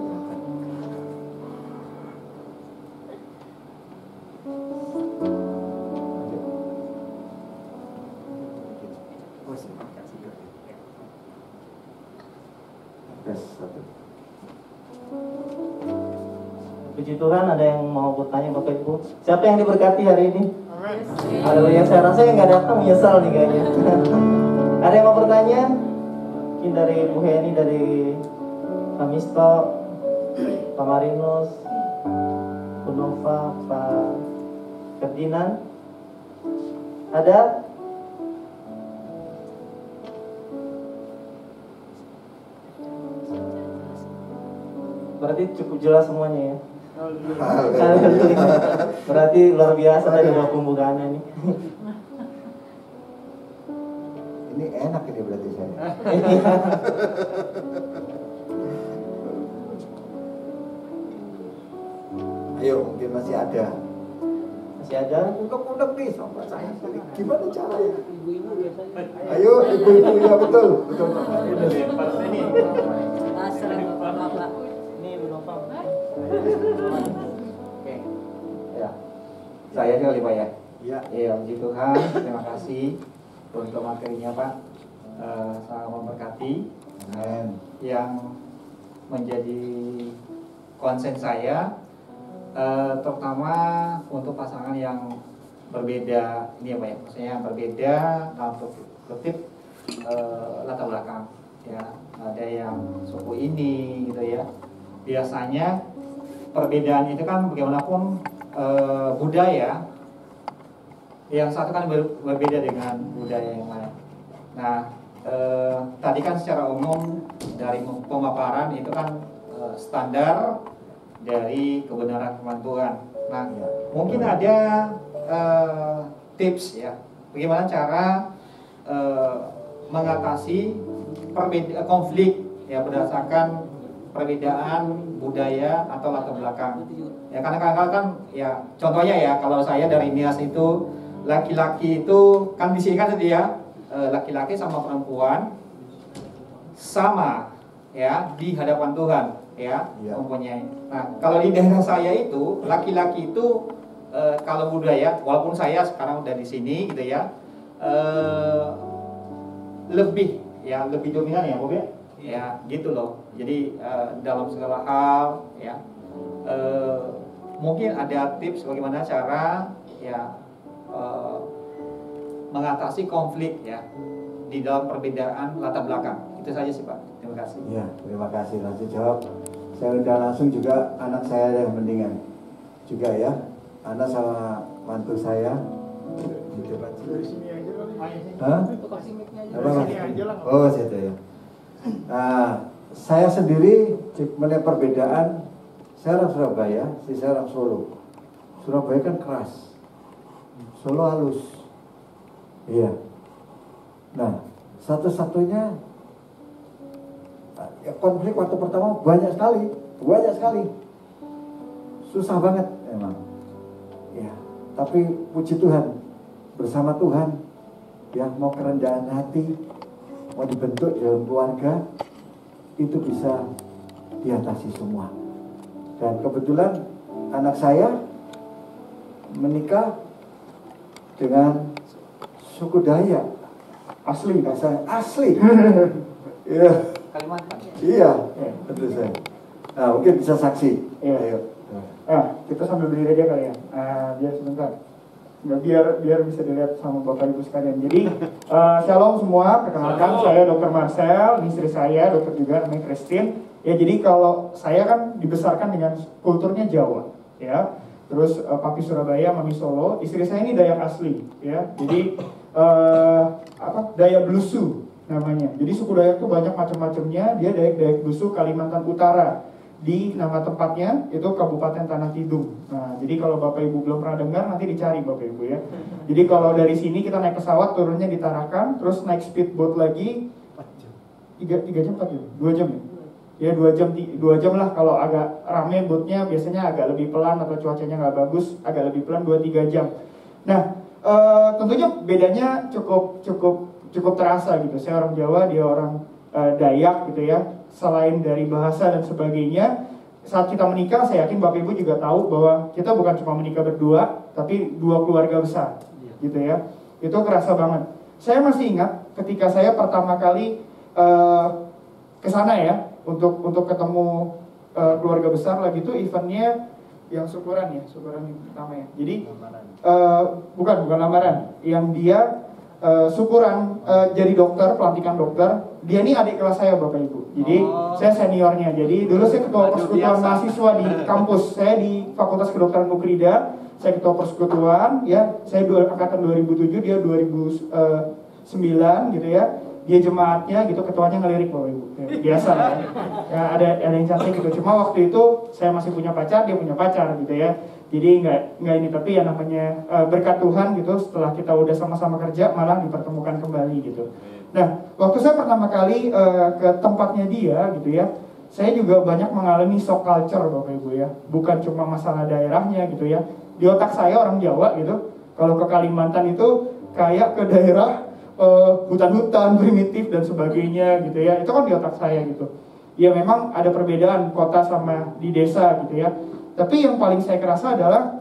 Puji Tuhan, ada yang mau bertanya Bapak Ibu? Siapa yang diberkati hari ini? Haleluya, saya rasa yang nggak datang menyesal nih kayaknya. Ada yang mau bertanya? Mungkin dari Bu Heni, dari Pak Misto, Pak Marinus, Bu Nova, Pak Ferdinand. Ada? Berarti cukup jelas semuanya ya? Berarti luar biasa tadi bawa pembukaannya nih. Ini enak ini berarti saya. Ayo, mungkin masih ada. Masih ada? Undang-undang nih sama saya. Gimana caranya? Ayo, ibu-ibu ya betul. Betul. Ini Bu Nova. Oke, ya, saya kali Pak ya. Ya. Ya, puji Tuhan, terima kasih untuk materinya Pak. Sangat memberkati. Amin. Yang menjadi konsen saya, terutama untuk pasangan yang berbeda, ini ya Pak ya, maksudnya berbeda dalam kutip latar belakang. Ya, ada yang suku ini gitu ya. Biasanya perbedaan itu kan bagaimanapun budaya, yang satu kan berbeda dengan budaya yang lain. Nah, tadi kan secara umum dari pemaparan itu kan standar dari kebenaran firman Tuhan. Nah, mungkin ada tips ya, bagaimana cara mengatasi konflik ya berdasarkan perbedaan budaya atau latar belakang. Ya karena kadang-kadang kan ya contohnya ya kalau saya dari Nias itu laki-laki itu kan di sini kan tadi ya laki-laki sama perempuan sama ya di hadapan Tuhan ya mempunyai. Nah kalau di daerah saya itu laki-laki itu kalau budaya walaupun saya sekarang udah di sini gitu ya lebih dominan ya Bob ya. Ya gitu loh. Jadi dalam segala hal ya mungkin ada tips bagaimana cara ya mengatasi konflik ya di dalam perbedaan latar belakang. Itu saja sih Pak. Terima kasih. Ya, terima kasih. Langsung jawab. Saya udah langsung juga anak saya yang mendingan juga ya. Anak sama mantu saya. Gitu Pak. Hah? Apa, Mas? Oh, situ ya. Nah, saya sendiri melihat perbedaan. Saya orang Surabaya, saya orang Solo. Surabaya kan keras, Solo halus. Iya. Nah, satu-satunya ya, konflik waktu pertama banyak sekali, susah banget emang. Ya, tapi puji Tuhan, bersama Tuhan, ya mau kerendahan hati, mau dibentuk dalam keluarga, itu bisa diatasi semua. Dan kebetulan anak saya menikah dengan suku Dayak asli, bahasa asli. Iya. Kalimantan. Iya, betul saya. Nah, mungkin bisa saksi. Iya. Ayo. Kita sambil berdiri aja kali ya. Biar sebentar. Biar bisa dilihat sama Bapak Ibu sekalian. Jadi shalom semua. Perkenalkan saya Dr. Marcel, istri saya dokter juga namanya Christine. Ya jadi kalau saya kan dibesarkan dengan kulturnya Jawa, ya. Terus papi Surabaya, mami Solo. Istri saya ini Dayak asli, ya. Jadi Dayak Blusu namanya. Jadi suku Dayak itu banyak macam-macamnya. Dia Dayak Blusu Kalimantan Utara. Di nama tempatnya itu Kabupaten Tanah Tidung. Nah, jadi kalau Bapak Ibu belum pernah dengar nanti dicari Bapak Ibu ya. Jadi kalau dari sini kita naik pesawat turunnya di Tarakan, terus naik speedboat lagi 3 jam 4 jam, 2 jam ya. Ya 2 jam lah. Kalau agak rame boatnya biasanya agak lebih pelan atau cuacanya nggak bagus agak lebih pelan 2-3 jam. Nah tentunya bedanya cukup terasa gitu. Saya orang Jawa, dia orang Dayak gitu ya. Selain dari bahasa dan sebagainya, saat kita menikah, saya yakin Bapak Ibu juga tahu bahwa kita bukan cuma menikah berdua, tapi 2 keluarga besar, gitu ya. Itu kerasa banget. Saya masih ingat ketika saya pertama kali ke sana ya, untuk ketemu keluarga besar lagi itu eventnya yang syukuran yang pertama ya. Jadi bukan lamaran, yang dia syukuran jadi dokter, pelantikan dokter. Dia ini adik kelas saya Bapak Ibu. Jadi saya seniornya. Jadi dulu saya ketua persekutuan mahasiswa di kampus. Saya di Fakultas Kedokteran Nukrida. Saya ketua persekutuan ya. Saya angkatan 2007, dia 2009 gitu ya. Dia jemaatnya gitu, ketuanya ngelirik Bapak Ibu. Ya, biasa ya. Ya ada yang cantik gitu. Cuma waktu itu saya masih punya pacar, dia punya pacar gitu ya. Jadi nggak ini, tapi ya namanya berkat Tuhan gitu. Setelah kita udah sama-sama kerja malah dipertemukan kembali gitu. Nah, waktu saya pertama kali ke tempatnya dia gitu ya, saya juga banyak mengalami shock culture Bapak Ibu ya. Bukan cuma masalah daerahnya gitu ya. Di otak saya orang Jawa gitu, kalau ke Kalimantan itu kayak ke daerah hutan-hutan primitif dan sebagainya gitu ya. Itu kan di otak saya gitu. Ya memang ada perbedaan kota sama di desa gitu ya. Tapi yang paling saya kerasa adalah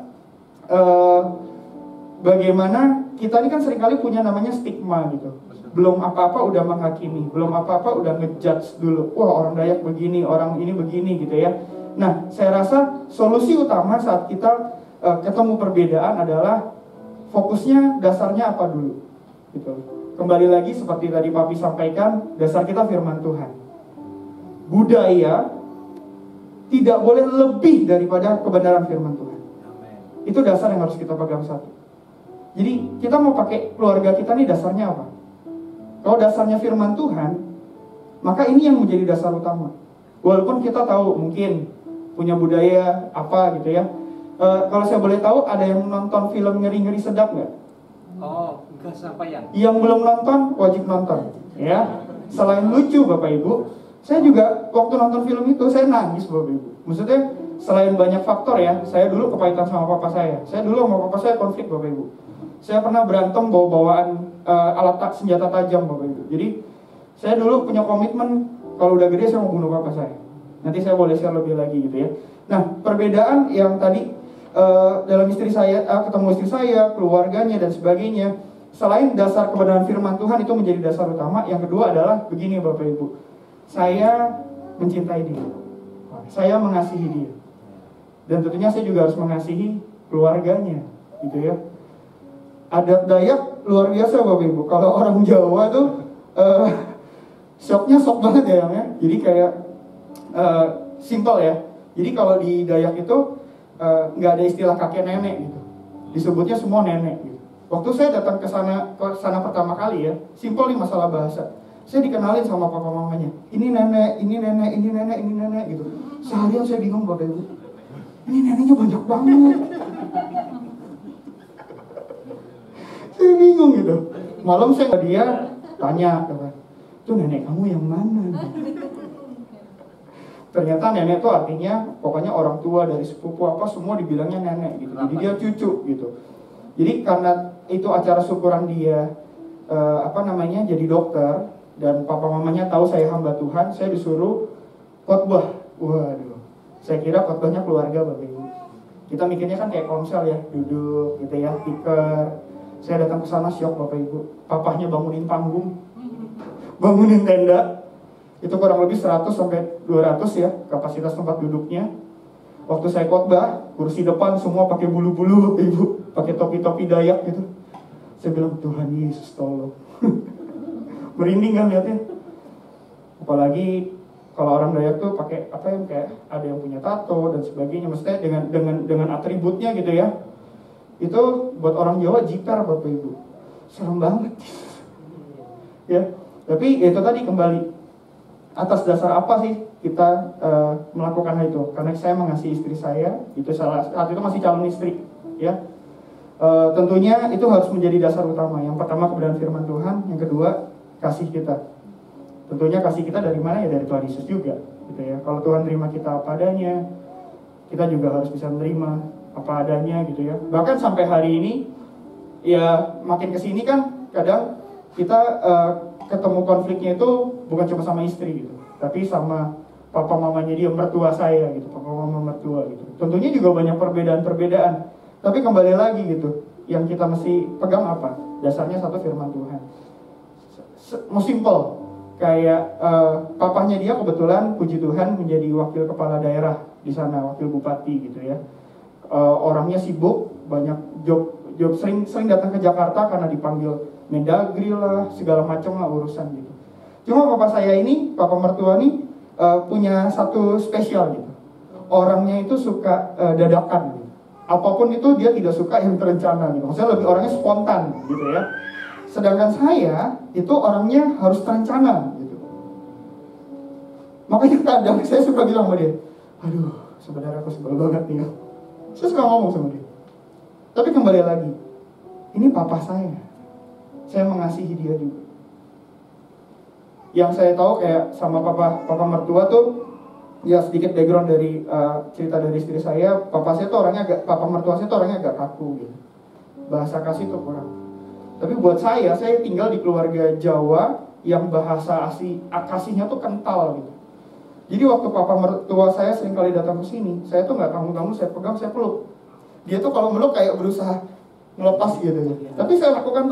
bagaimana kita ini kan seringkali punya namanya stigma gitu. Belum apa-apa udah menghakimi, belum apa-apa udah ngejudge dulu. Wah, orang Dayak begini, orang ini begini gitu ya. Nah, saya rasa solusi utama saat kita ketemu perbedaan adalah fokusnya dasarnya apa dulu gitu. Kembali lagi seperti tadi Papi sampaikan, dasar kita firman Tuhan. Budaya tidak boleh lebih daripada kebenaran firman Tuhan. Itu dasar yang harus kita pegang satu. Jadi kita mau pakai keluarga kita nih dasarnya apa? Kalau dasarnya firman Tuhan, maka ini yang menjadi dasar utama. Walaupun kita tahu mungkin punya budaya apa gitu ya. Kalau saya boleh tahu, ada yang nonton film ngeri-ngeri sedap nggak? Oh, enggak sampai yang. Yang belum nonton wajib nonton, ya. Selain lucu Bapak Ibu, saya juga waktu nonton film itu saya nangis Bapak Ibu. Maksudnya selain banyak faktor ya, saya dulu kepahitan sama papa saya. Saya dulu sama papa saya konflik Bapak Ibu. Saya pernah berantem bawa-bawaan senjata tajam Bapak Ibu. Jadi saya dulu punya komitmen kalau udah gede saya mau bunuh papa saya. Nanti saya boleh share lebih lagi gitu ya. Nah, perbedaan yang tadi dalam istri saya, ketemu istri saya, keluarganya dan sebagainya. Selain dasar kebenaran firman Tuhan itu menjadi dasar utama, yang kedua adalah begini Bapak Ibu. Saya mencintai dia. Saya mengasihi dia. Dan tentunya saya juga harus mengasihi keluarganya, gitu ya. Adat Dayak luar biasa Bapak Ibu. Kalau orang Jawa tuh shocknya shock banget ya, ya. Jadi kayak simple ya. Jadi kalau di Dayak itu nggak ada istilah kakek nenek gitu. Disebutnya semua nenek gitu. Waktu saya datang ke sana pertama kali ya, simple nih masalah bahasa. Saya dikenalin sama papa mamanya. Ini nenek, ini nenek, ini nenek, ini nenek gitu. Seharian saya bingung Bapak Ibu. Ini neneknya banyak banget. Saya bingung gitu. Malam saya ke dia tanya, itu nenek kamu yang mana? Ternyata nenek itu artinya pokoknya orang tua dari sepupu apa semua dibilangnya nenek gitu. Jadi dia cucu gitu. Jadi karena itu acara syukuran dia jadi dokter dan papa mamanya tahu saya hamba Tuhan, saya disuruh khotbah. Waduh. Saya kira khotbahnya keluarga Bapak Ibu. Kita mikirnya kan kayak komsel ya, duduk gitu ya, tiker. Saya datang ke sana syok Bapak Ibu. Papahnya bangunin panggung, bangunin tenda. Itu kurang lebih 100 sampai 200 ya kapasitas tempat duduknya. Waktu saya khotbah, kursi depan semua pakai bulu-bulu Bapak Ibu, pakai topi-topi Dayak gitu. Saya bilang Tuhan Yesus tolong. Merinding kan lihatnya. Apalagi kalau orang Dayak tuh pakai apa yang kayak ada yang punya tato dan sebagainya, maksudnya dengan atributnya gitu ya. Itu buat orang Jawa jiper Bapak Ibu. Serem banget. Ya, tapi itu tadi kembali atas dasar apa sih kita melakukan hal itu? Karena saya mengasihi istri saya, itu saat itu masih calon istri, ya. Tentunya itu harus menjadi dasar utama. Yang pertama kebenaran firman Tuhan, yang kedua kasih kita. Tentunya kasih kita dari mana ya? Dari Tuhan Yesus juga, gitu ya. Kalau Tuhan terima kita apa adanya, kita juga harus bisa menerima apa adanya gitu ya. Bahkan sampai hari ini ya makin kesini kan kadang kita ketemu konfliknya itu bukan cuma sama istri gitu, tapi sama papa mamanya dia, mertua saya gitu, papa mama mertua gitu. Tentunya juga banyak perbedaan-perbedaan, tapi kembali lagi gitu, yang kita mesti pegang apa? Dasarnya satu firman Tuhan. Mau simple kayak papahnya dia kebetulan puji Tuhan menjadi wakil kepala daerah di sana, wakil bupati gitu ya. Orangnya sibuk, banyak job sering datang ke Jakarta karena dipanggil Mendagri lah, segala macam lah urusan gitu. Cuma papa saya ini, papa mertua ini punya satu spesial gitu. Orangnya itu suka dadakan gitu. Apapun itu dia tidak suka yang terencana gitu. Maksudnya lebih orangnya spontan gitu ya. Sedangkan saya itu orangnya harus terencana gitu. Makanya kadang saya suka bilang sama dia, aduh sebenarnya aku sebel banget nih. Saya suka ngomong sama dia. Tapi kembali lagi, ini papa saya mengasihi dia juga. Yang saya tahu kayak sama papa mertua tuh, ya sedikit background dari cerita dari istri saya, papa mertua saya tuh orangnya agak kaku gitu. Bahasa kasih tuh kurang. Tapi buat saya tinggal di keluarga Jawa yang bahasa kasihnya tuh kental gitu. Jadi waktu papa mertua saya sering kali datang ke sini, saya tuh nggak kamu-kamu, saya pegang, saya peluk. Dia tuh kalau meluk kayak berusaha melepas gitu ya. Tapi saya lakukan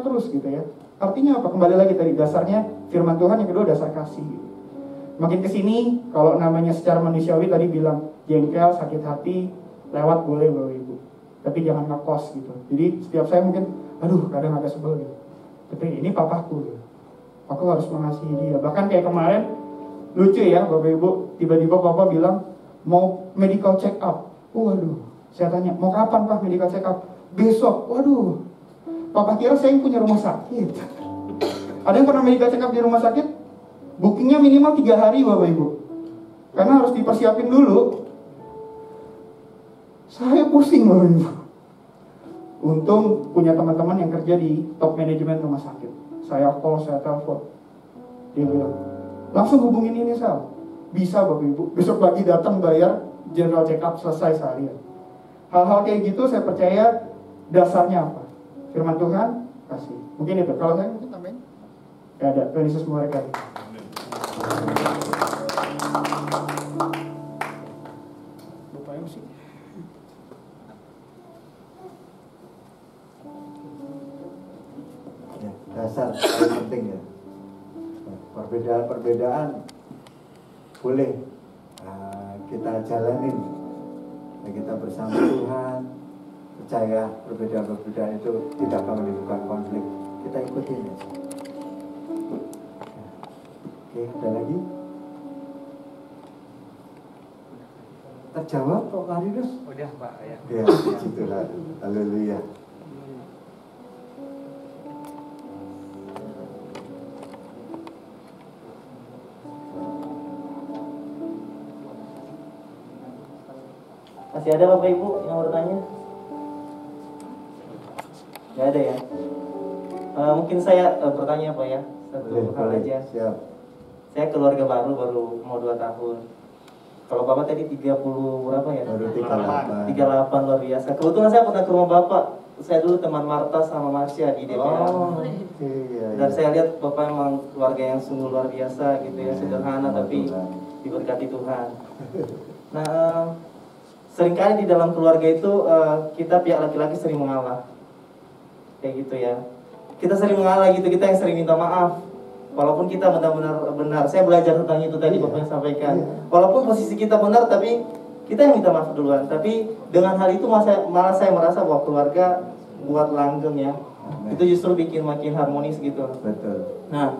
terus gitu ya. Artinya apa? Kembali lagi tadi dasarnya firman Tuhan, yang kedua dasar kasih. Gitu. Makin kesini, kalau namanya secara manusiawi tadi bilang jengkel, sakit hati, lewat boleh Bapak Ibu. Tapi jangan ngekos gitu. Jadi setiap saya mungkin, aduh kadang agak sebel gitu. Tapi ini papaku gitu. Aku harus mengasihi dia. Bahkan kayak kemarin, lucu ya Bapak Ibu, tiba-tiba papa bilang mau medical check up. Waduh, saya tanya, mau kapan Pak medical check up? Besok. Waduh, papa kira saya yang punya rumah sakit. Ada yang pernah medical check up di rumah sakit? Bookingnya minimal 3 hari Bapak Ibu, karena harus dipersiapin dulu. Saya pusing Bapak Ibu. Untung punya teman-teman yang kerja di top manajemen rumah sakit. Saya call, saya telepon. Dia bilang, langsung hubungin ini Sal. Bisa Bapak Ibu, besok pagi datang bayar general check up, selesai seharian. Hal-hal kayak gitu saya percaya dasarnya apa? Firman Tuhan, kasih. Mungkin itu, kalau saya mungkin tambahin. Gak ada, Tuhan Yesus memberkati. Lupa MC. Ya, dasar paling penting ya. Perbedaan-perbedaan boleh kita jalanin Dan kita bersama Tuhan, percaya perbedaan-perbedaan itu tidak akan menimbulkan konflik. Kita ikutin aja. Oke, ada lagi? Terjawab kok Marinus? Udah Pak ya. Ya, puji Tuhan. Haleluya. Masih ada Bapak Ibu yang mau bertanya? Nggak ada ya? Mungkin saya bertanya Pak ya, satu hal aja. Siap. Saya keluarga baru mau 2 tahun. Kalau Bapak tadi 30 berapa ya? Baru 38. 38, luar biasa. Kebetulan saya pernah ke rumah Bapak. Saya dulu teman Marta sama Marsha di DPR. Oh, oke, ya, Dan ya. saya lihat Bapak memang keluarga yang sungguh luar biasa gitu ya, sederhana tapi diberkati Tuhan. Nah, seringkali di dalam keluarga itu kita pihak laki-laki sering mengalah. Kayak gitu ya. Kita sering mengalah gitu, kita yang sering minta maaf. Walaupun kita benar-benar benar. Saya belajar tentang itu tadi Bapak yang sampaikan. Walaupun posisi kita benar tapi kita yang minta maaf duluan. Tapi dengan hal itu malah saya merasa bahwa keluarga buat langgeng ya. Itu justru bikin makin harmonis gitu. Betul. Nah,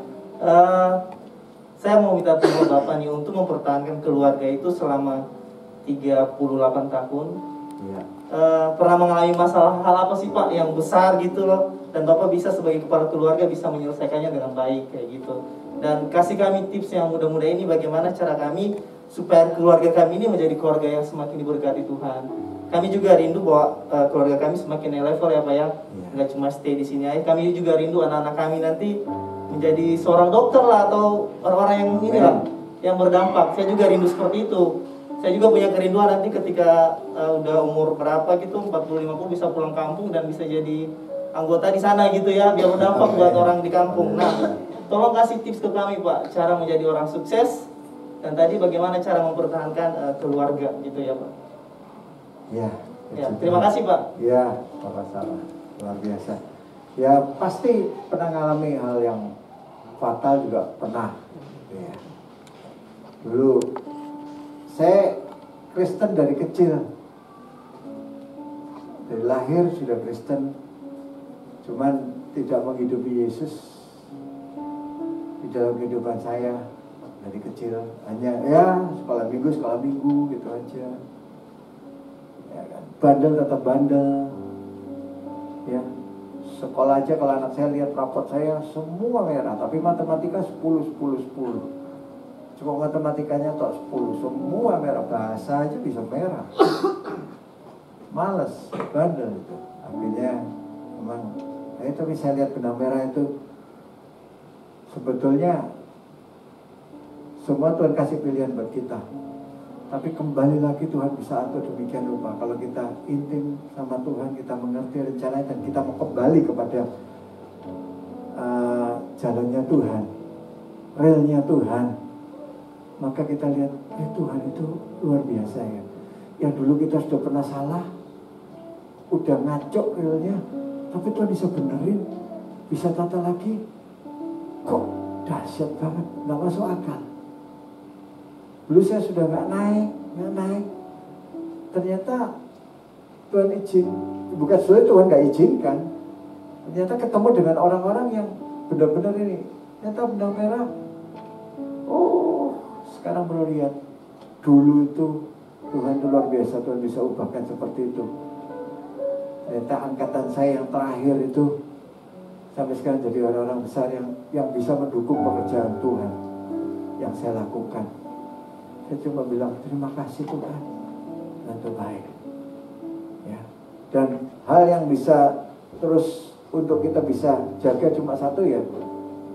saya mau minta tolong Bapak nih untuk mempertahankan keluarga itu selama 38 tahun. Iya. Pernah mengalami masalah hal apa sih Pak yang besar gitu loh, dan Bapak bisa sebagai kepala keluarga bisa menyelesaikannya dengan baik kayak gitu. Dan kasih kami tips yang mudah-mudah ini bagaimana cara kami supaya keluarga kami ini menjadi keluarga yang semakin diberkati Tuhan. Kami juga rindu bahwa keluarga kami semakin level ya Pak ya, nggak cuma stay di sini aja. Kami juga rindu anak-anak kami nanti menjadi seorang dokter lah atau orang-orang yang ini lah, yang berdampak. Saya juga rindu seperti itu. Saya juga punya kerinduan nanti ketika udah umur berapa gitu, 40-50 bisa pulang kampung dan bisa jadi anggota di sana gitu ya, biar berdampak buat orang di kampung. Nah, tolong kasih tips ke kami Pak, cara menjadi orang sukses dan tadi bagaimana cara mempertahankan keluarga gitu ya Pak. Ya. Ya, terima kasih Pak. Ya, sama-sama. Luar biasa. Ya, pasti pernah ngalami hal yang fatal juga pernah. Ya. Dulu saya Kristen dari kecil. Dari lahir sudah Kristen. Cuman tidak menghidupi Yesus di dalam kehidupan saya dari kecil. Hanya ya sekolah minggu gitu aja. Ya kan? Bandel tetap bandel. Ya. Sekolah aja kalau anak saya lihat rapot saya semua merah, tapi matematika 10. Cuma matematikanya tok 10, semua merah. Bahasa aja bisa merah. Males, bandel itu. Akhirnya memang tapi saya lihat benang merah itu sebetulnya semua Tuhan kasih pilihan buat kita. Tapi kembali lagi Tuhan bisa atur demikian rupa. Kalau kita intim sama Tuhan, kita mengerti rencananya dan kita mau kembali kepada jalannya Tuhan, realnya Tuhan, maka kita lihat Tuhan itu luar biasa ya. Yang dulu kita sudah pernah salah, udah ngaco realnya, tapi Tuhan bisa benerin, bisa tata lagi. Kok dahsyat banget, nggak masuk akal. Dulu saya sudah nggak naik. Ternyata Tuhan izin, bukan sebenarnya Tuhan nggak izinkan. Ternyata ketemu dengan orang-orang yang benar-benar ini. Ternyata benang merah. Oh, sekarang baru lihat. Dulu itu Tuhan itu luar biasa, Tuhan bisa ubahkan seperti itu. Ternyata angkatan saya yang terakhir itu sampai sekarang jadi orang-orang besar yang bisa mendukung pekerjaan Tuhan yang saya lakukan. Saya cuma bilang terima kasih Tuhan, dan itu baik. Ya. Dan hal yang bisa terus untuk kita bisa jaga cuma satu ya,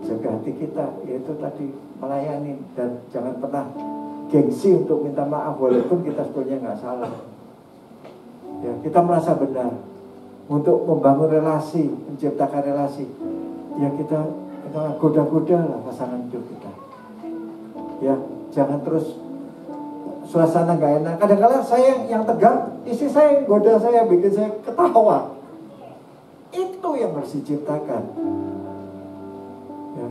jaga hati kita, yaitu tadi melayani dan jangan pernah gengsi untuk minta maaf walaupun kita sebetulnya nggak salah. Ya, kita merasa benar untuk membangun relasi, menciptakan relasi. Ya kita goda-goda lah pasangan hidup kita. Ya, jangan terus suasana nggak enak. Kadang-kadang saya yang tegang, istri saya goda saya, bikin saya ketawa. Itu yang harus diciptakan. Ya,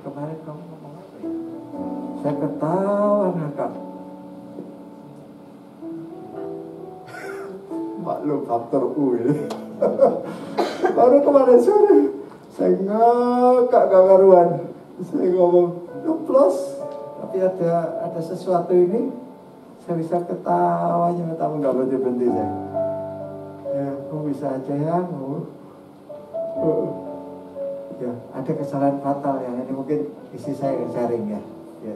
kemarin kamu ngomong apa ya? Saya ketawa ngakak. maklum faktor U ini. Baru kemarin sore saya ngakak gak karuan. Saya ngomong plus, tapi ada sesuatu ini saya bisa ketawanya, tapi nggak berhenti saya. Ya, kok bisa aja ya, ya ada kesalahan fatal ya. Ini mungkin isi saya sharing ya. Ya.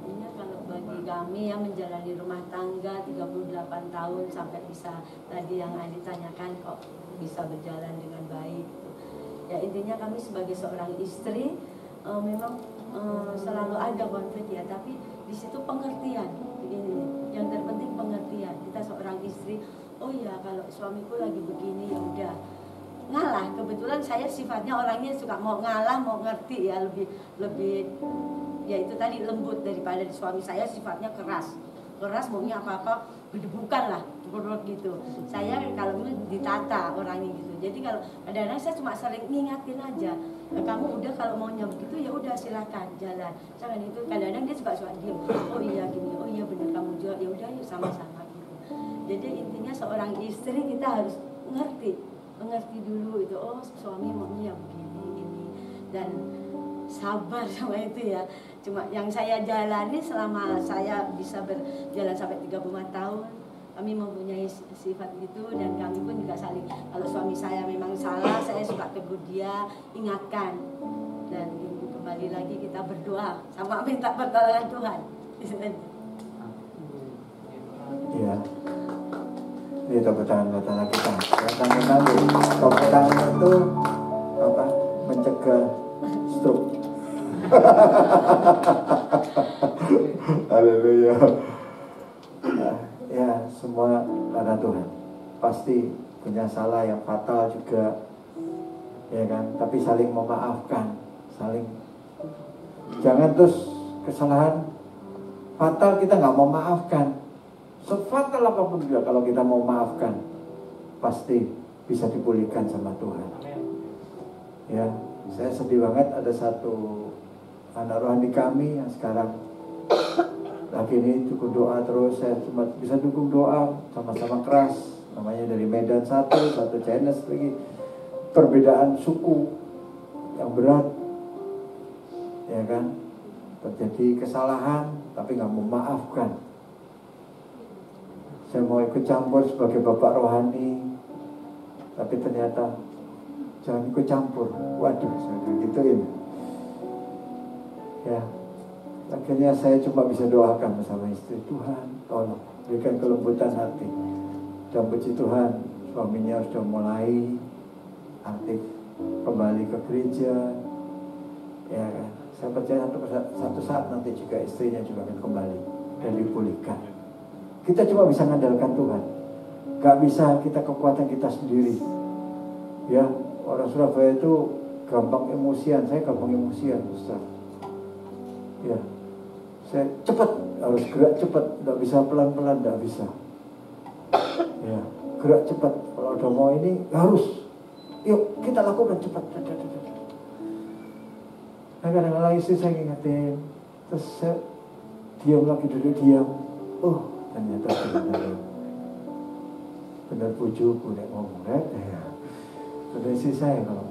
Intinya kalau bagi kami yang menjalani rumah tangga 38 tahun sampai bisa tadi yang Andi tanyakan kok bisa berjalan dengan baik. Ya intinya kami sebagai seorang istri memang selalu ada konflik ya, tapi di situ pengertian. Ini yang terpenting pengertian. Kita seorang istri, oh ya kalau suamiku lagi begini ya udah ngalah. Kebetulan saya sifatnya orangnya suka mau ngalah, mau ngerti ya, lebih ya itu tadi lembut daripada suami saya sifatnya keras maunya apa-apa gedebukan lah gitu. Saya kalau ditata orangnya gitu. Jadi kalau kadang-kadang saya cuma sering ngingatin aja, kamu udah kalau maunya begitu ya udah silakan jalan, jangan itu. Kadang-kadang dia suka diem, oh iya gini, oh iya benar kamu juga, ya udah yuk sama-sama gitu. Jadi intinya seorang istri kita harus mengerti dulu itu, oh suami maunya ya begini ini, dan sabar sama itu ya. Cuma yang saya jalani selama saya bisa berjalan sampai 35 tahun, kami mempunyai sifat itu, dan kami pun juga saling, kalau suami saya memang salah, saya suka tegur dia, ingatkan, dan kembali lagi kita berdoa sama minta pertolongan Tuhan. Iya. Ini tepuk tangan buat anak kita. Tepuk tangan itu apa? Mencegah stroke. Haleluya. Ya, semua karena Tuhan. Pasti punya salah yang fatal juga, ya kan? Tapi saling memaafkan, jangan terus kesalahan fatal kita nggak mau maafkan. Sefatal apapun juga kalau kita mau maafkan, pasti bisa dipulihkan sama Tuhan. Ya, saya sedih banget ada satu anak rohani kami yang sekarang lagi ini dukung doa terus. Saya cuma bisa dukung doa, sama-sama keras. Namanya dari Medan satu Chinese lagi. Perbedaan suku yang berat, ya kan? Terjadi kesalahan, tapi nggak memaafkan. Saya mau ikut campur sebagai bapak rohani, tapi ternyata jangan ikut campur. Waduh, saya gituin. Ya, akhirnya saya cuma bisa doakan bersama istri, Tuhan tolong berikan kelembutan hati. Dan puji Tuhan, suaminya sudah mulai aktif kembali ke gereja, ya kan. Saya percaya satu saat nanti juga istrinya juga akan kembali dan dipulihkan. Kita cuma bisa mengandalkan Tuhan, gak bisa kita kekuatan kita sendiri. Ya, orang Surabaya itu gampang emosian, saya gampang emosian, Ustaz. Ya, saya cepat, harus gerak cepat, tidak bisa pelan-pelan, tidak bisa. Ya, gerak cepat. Kalau udah mau ini harus, yuk kita lakukan cepat. Nah, kadang-kadang istri saya ingetin, terus saya diam lagi, duduk diam. Oh, ternyata benar bujuku nek ngomong ya. Benar istri saya kalau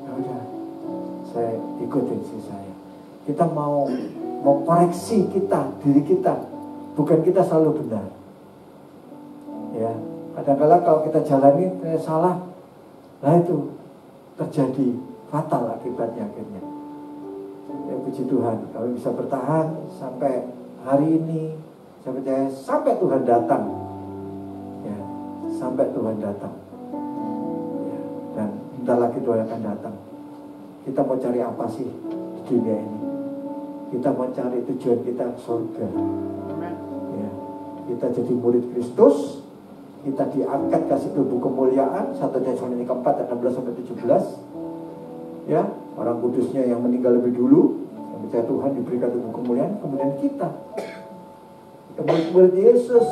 ya udah, saya ikutin istri saya. Kita mau koreksi diri kita, bukan kita selalu benar. Ya, kadang-kadang kalau kita jalani salah, nah itu terjadi fatal akibatnya akhirnya. Ya puji Tuhan, kami bisa bertahan sampai hari ini. Saya percaya sampai Tuhan datang. Ya, sampai Tuhan datang. Ya, dan bentar lagi Tuhan akan datang. Kita mau cari apa sih di dunia ini? Kita mau cari tujuan kita ke surga. Ya, kita jadi murid Kristus. Kita diangkat kasih tubuh kemuliaan. 1 Tesalonika 4 ayat 16-17. Ya, orang kudusnya yang meninggal lebih dulu, yang percaya Tuhan diberikan tubuh kemuliaan. Kemudian kita murid Yesus.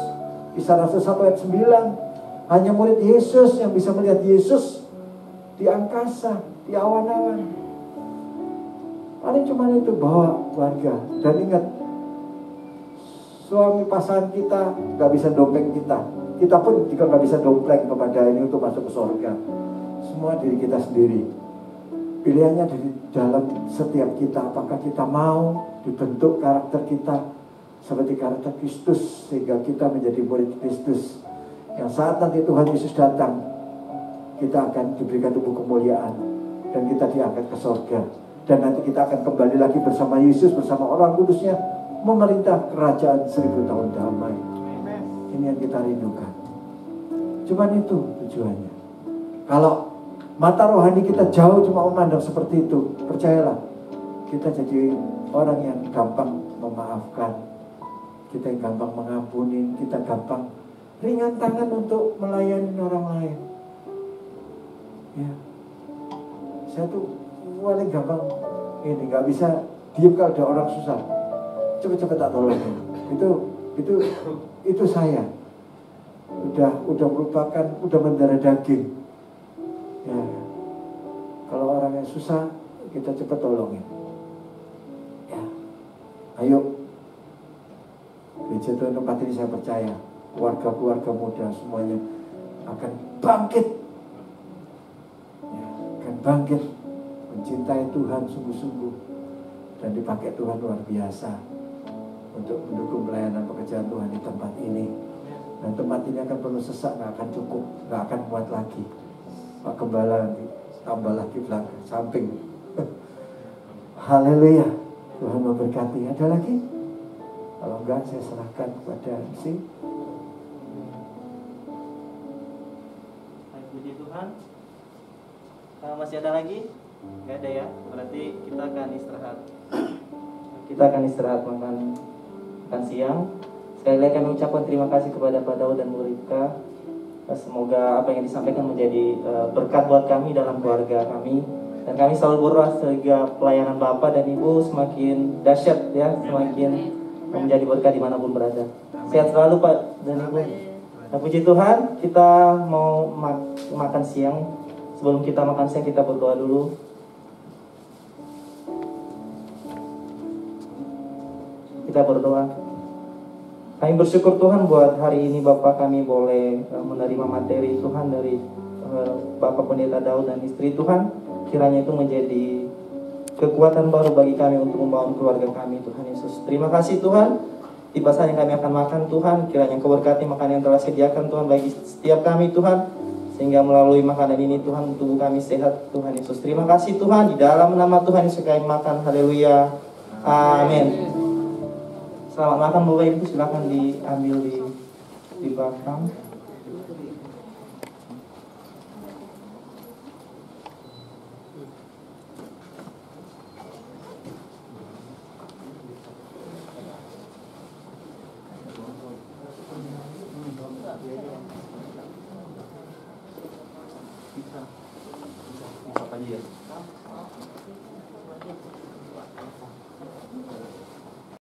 Kisah Rasul 1 ayat 9. Hanya murid Yesus yang bisa melihat Yesus di angkasa, di awan-awan. Paling cuma itu, bawa keluarga. Dan ingat, suami pasangan kita nggak bisa dompleng kita. Kita pun juga nggak bisa dompleng kepada ini untuk masuk ke surga. Semua diri kita sendiri. Pilihannya di dalam setiap kita. Apakah kita mau dibentuk karakter kita seperti karakter Kristus, sehingga kita menjadi murid Kristus, yang saat nanti Tuhan Yesus datang, kita akan diberikan tubuh kemuliaan dan kita diangkat ke surga. Dan nanti kita akan kembali lagi bersama Yesus, bersama orang kudusnya, memerintah kerajaan 1000 tahun damai. Ini yang kita rindukan. Cuman itu tujuannya. Kalau mata rohani kita jauh cuma memandang seperti itu, percayalah, kita jadi orang yang gampang memaafkan, kita yang gampang mengampuni, kita gampang ringan tangan untuk melayani orang lain. Ya, saya tuh paling gampang ini, nggak bisa diem kalau ada orang susah, cepet-cepet tak tolong. Itu saya udah merupakan, udah mendarah daging. Ya, kalau orang yang susah kita cepet tolongin. Ya, ayo. Gereja Tuhan tempat ini saya percaya keluarga-keluarga muda semuanya akan bangkit, ya, akan bangkit mencintai Tuhan sungguh-sungguh dan dipakai Tuhan luar biasa untuk mendukung pelayanan pekerjaan Tuhan di tempat ini. Dan tempat ini akan penuh sesak, nggak akan cukup, nggak akan muat lagi. Pak Gembala nanti tambah lagi belakang samping. Haleluya, Tuhan memberkati. Ada lagi? Kalau enggak, saya serahkan kepada MC. Puji Tuhan. Masih ada lagi? Enggak ada ya. Berarti kita akan istirahat. Kita akan istirahat makan siang. Sekali lagi kami ucapkan terima kasih kepada Pak Daud dan Bu Rika. Semoga apa yang disampaikan menjadi berkat buat kami dalam keluarga kami. Dan kami selalu berdoa sehingga pelayanan Bapak dan Ibu semakin dahsyat ya, semakin menjadi berkat dimanapun berada. Sehat selalu Pak dan Ibu. Nah, puji Tuhan, kita mau makan siang. Sebelum kita makan siang, kita berdoa dulu. Kita berdoa. Kami bersyukur Tuhan buat hari ini Bapak kami boleh menerima materi Tuhan dari Bapak Pendeta Daud dan istri Tuhan. Kiranya itu menjadi kekuatan baru bagi kami untuk membangun keluarga kami Tuhan Yesus. Terima kasih Tuhan. Tiba saatnya kami akan makan Tuhan. Kiranya Kau berkati makanan yang telah sediakan Tuhan bagi setiap kami Tuhan. Sehingga melalui makanan ini Tuhan tubuh kami sehat Tuhan Yesus. Terima kasih Tuhan. Di dalam nama Tuhan Yesus kami makan. Haleluya. Amin. Selamat makan Bapak Ibu. Silakan diambil di belakang. Bisa apa aja ya?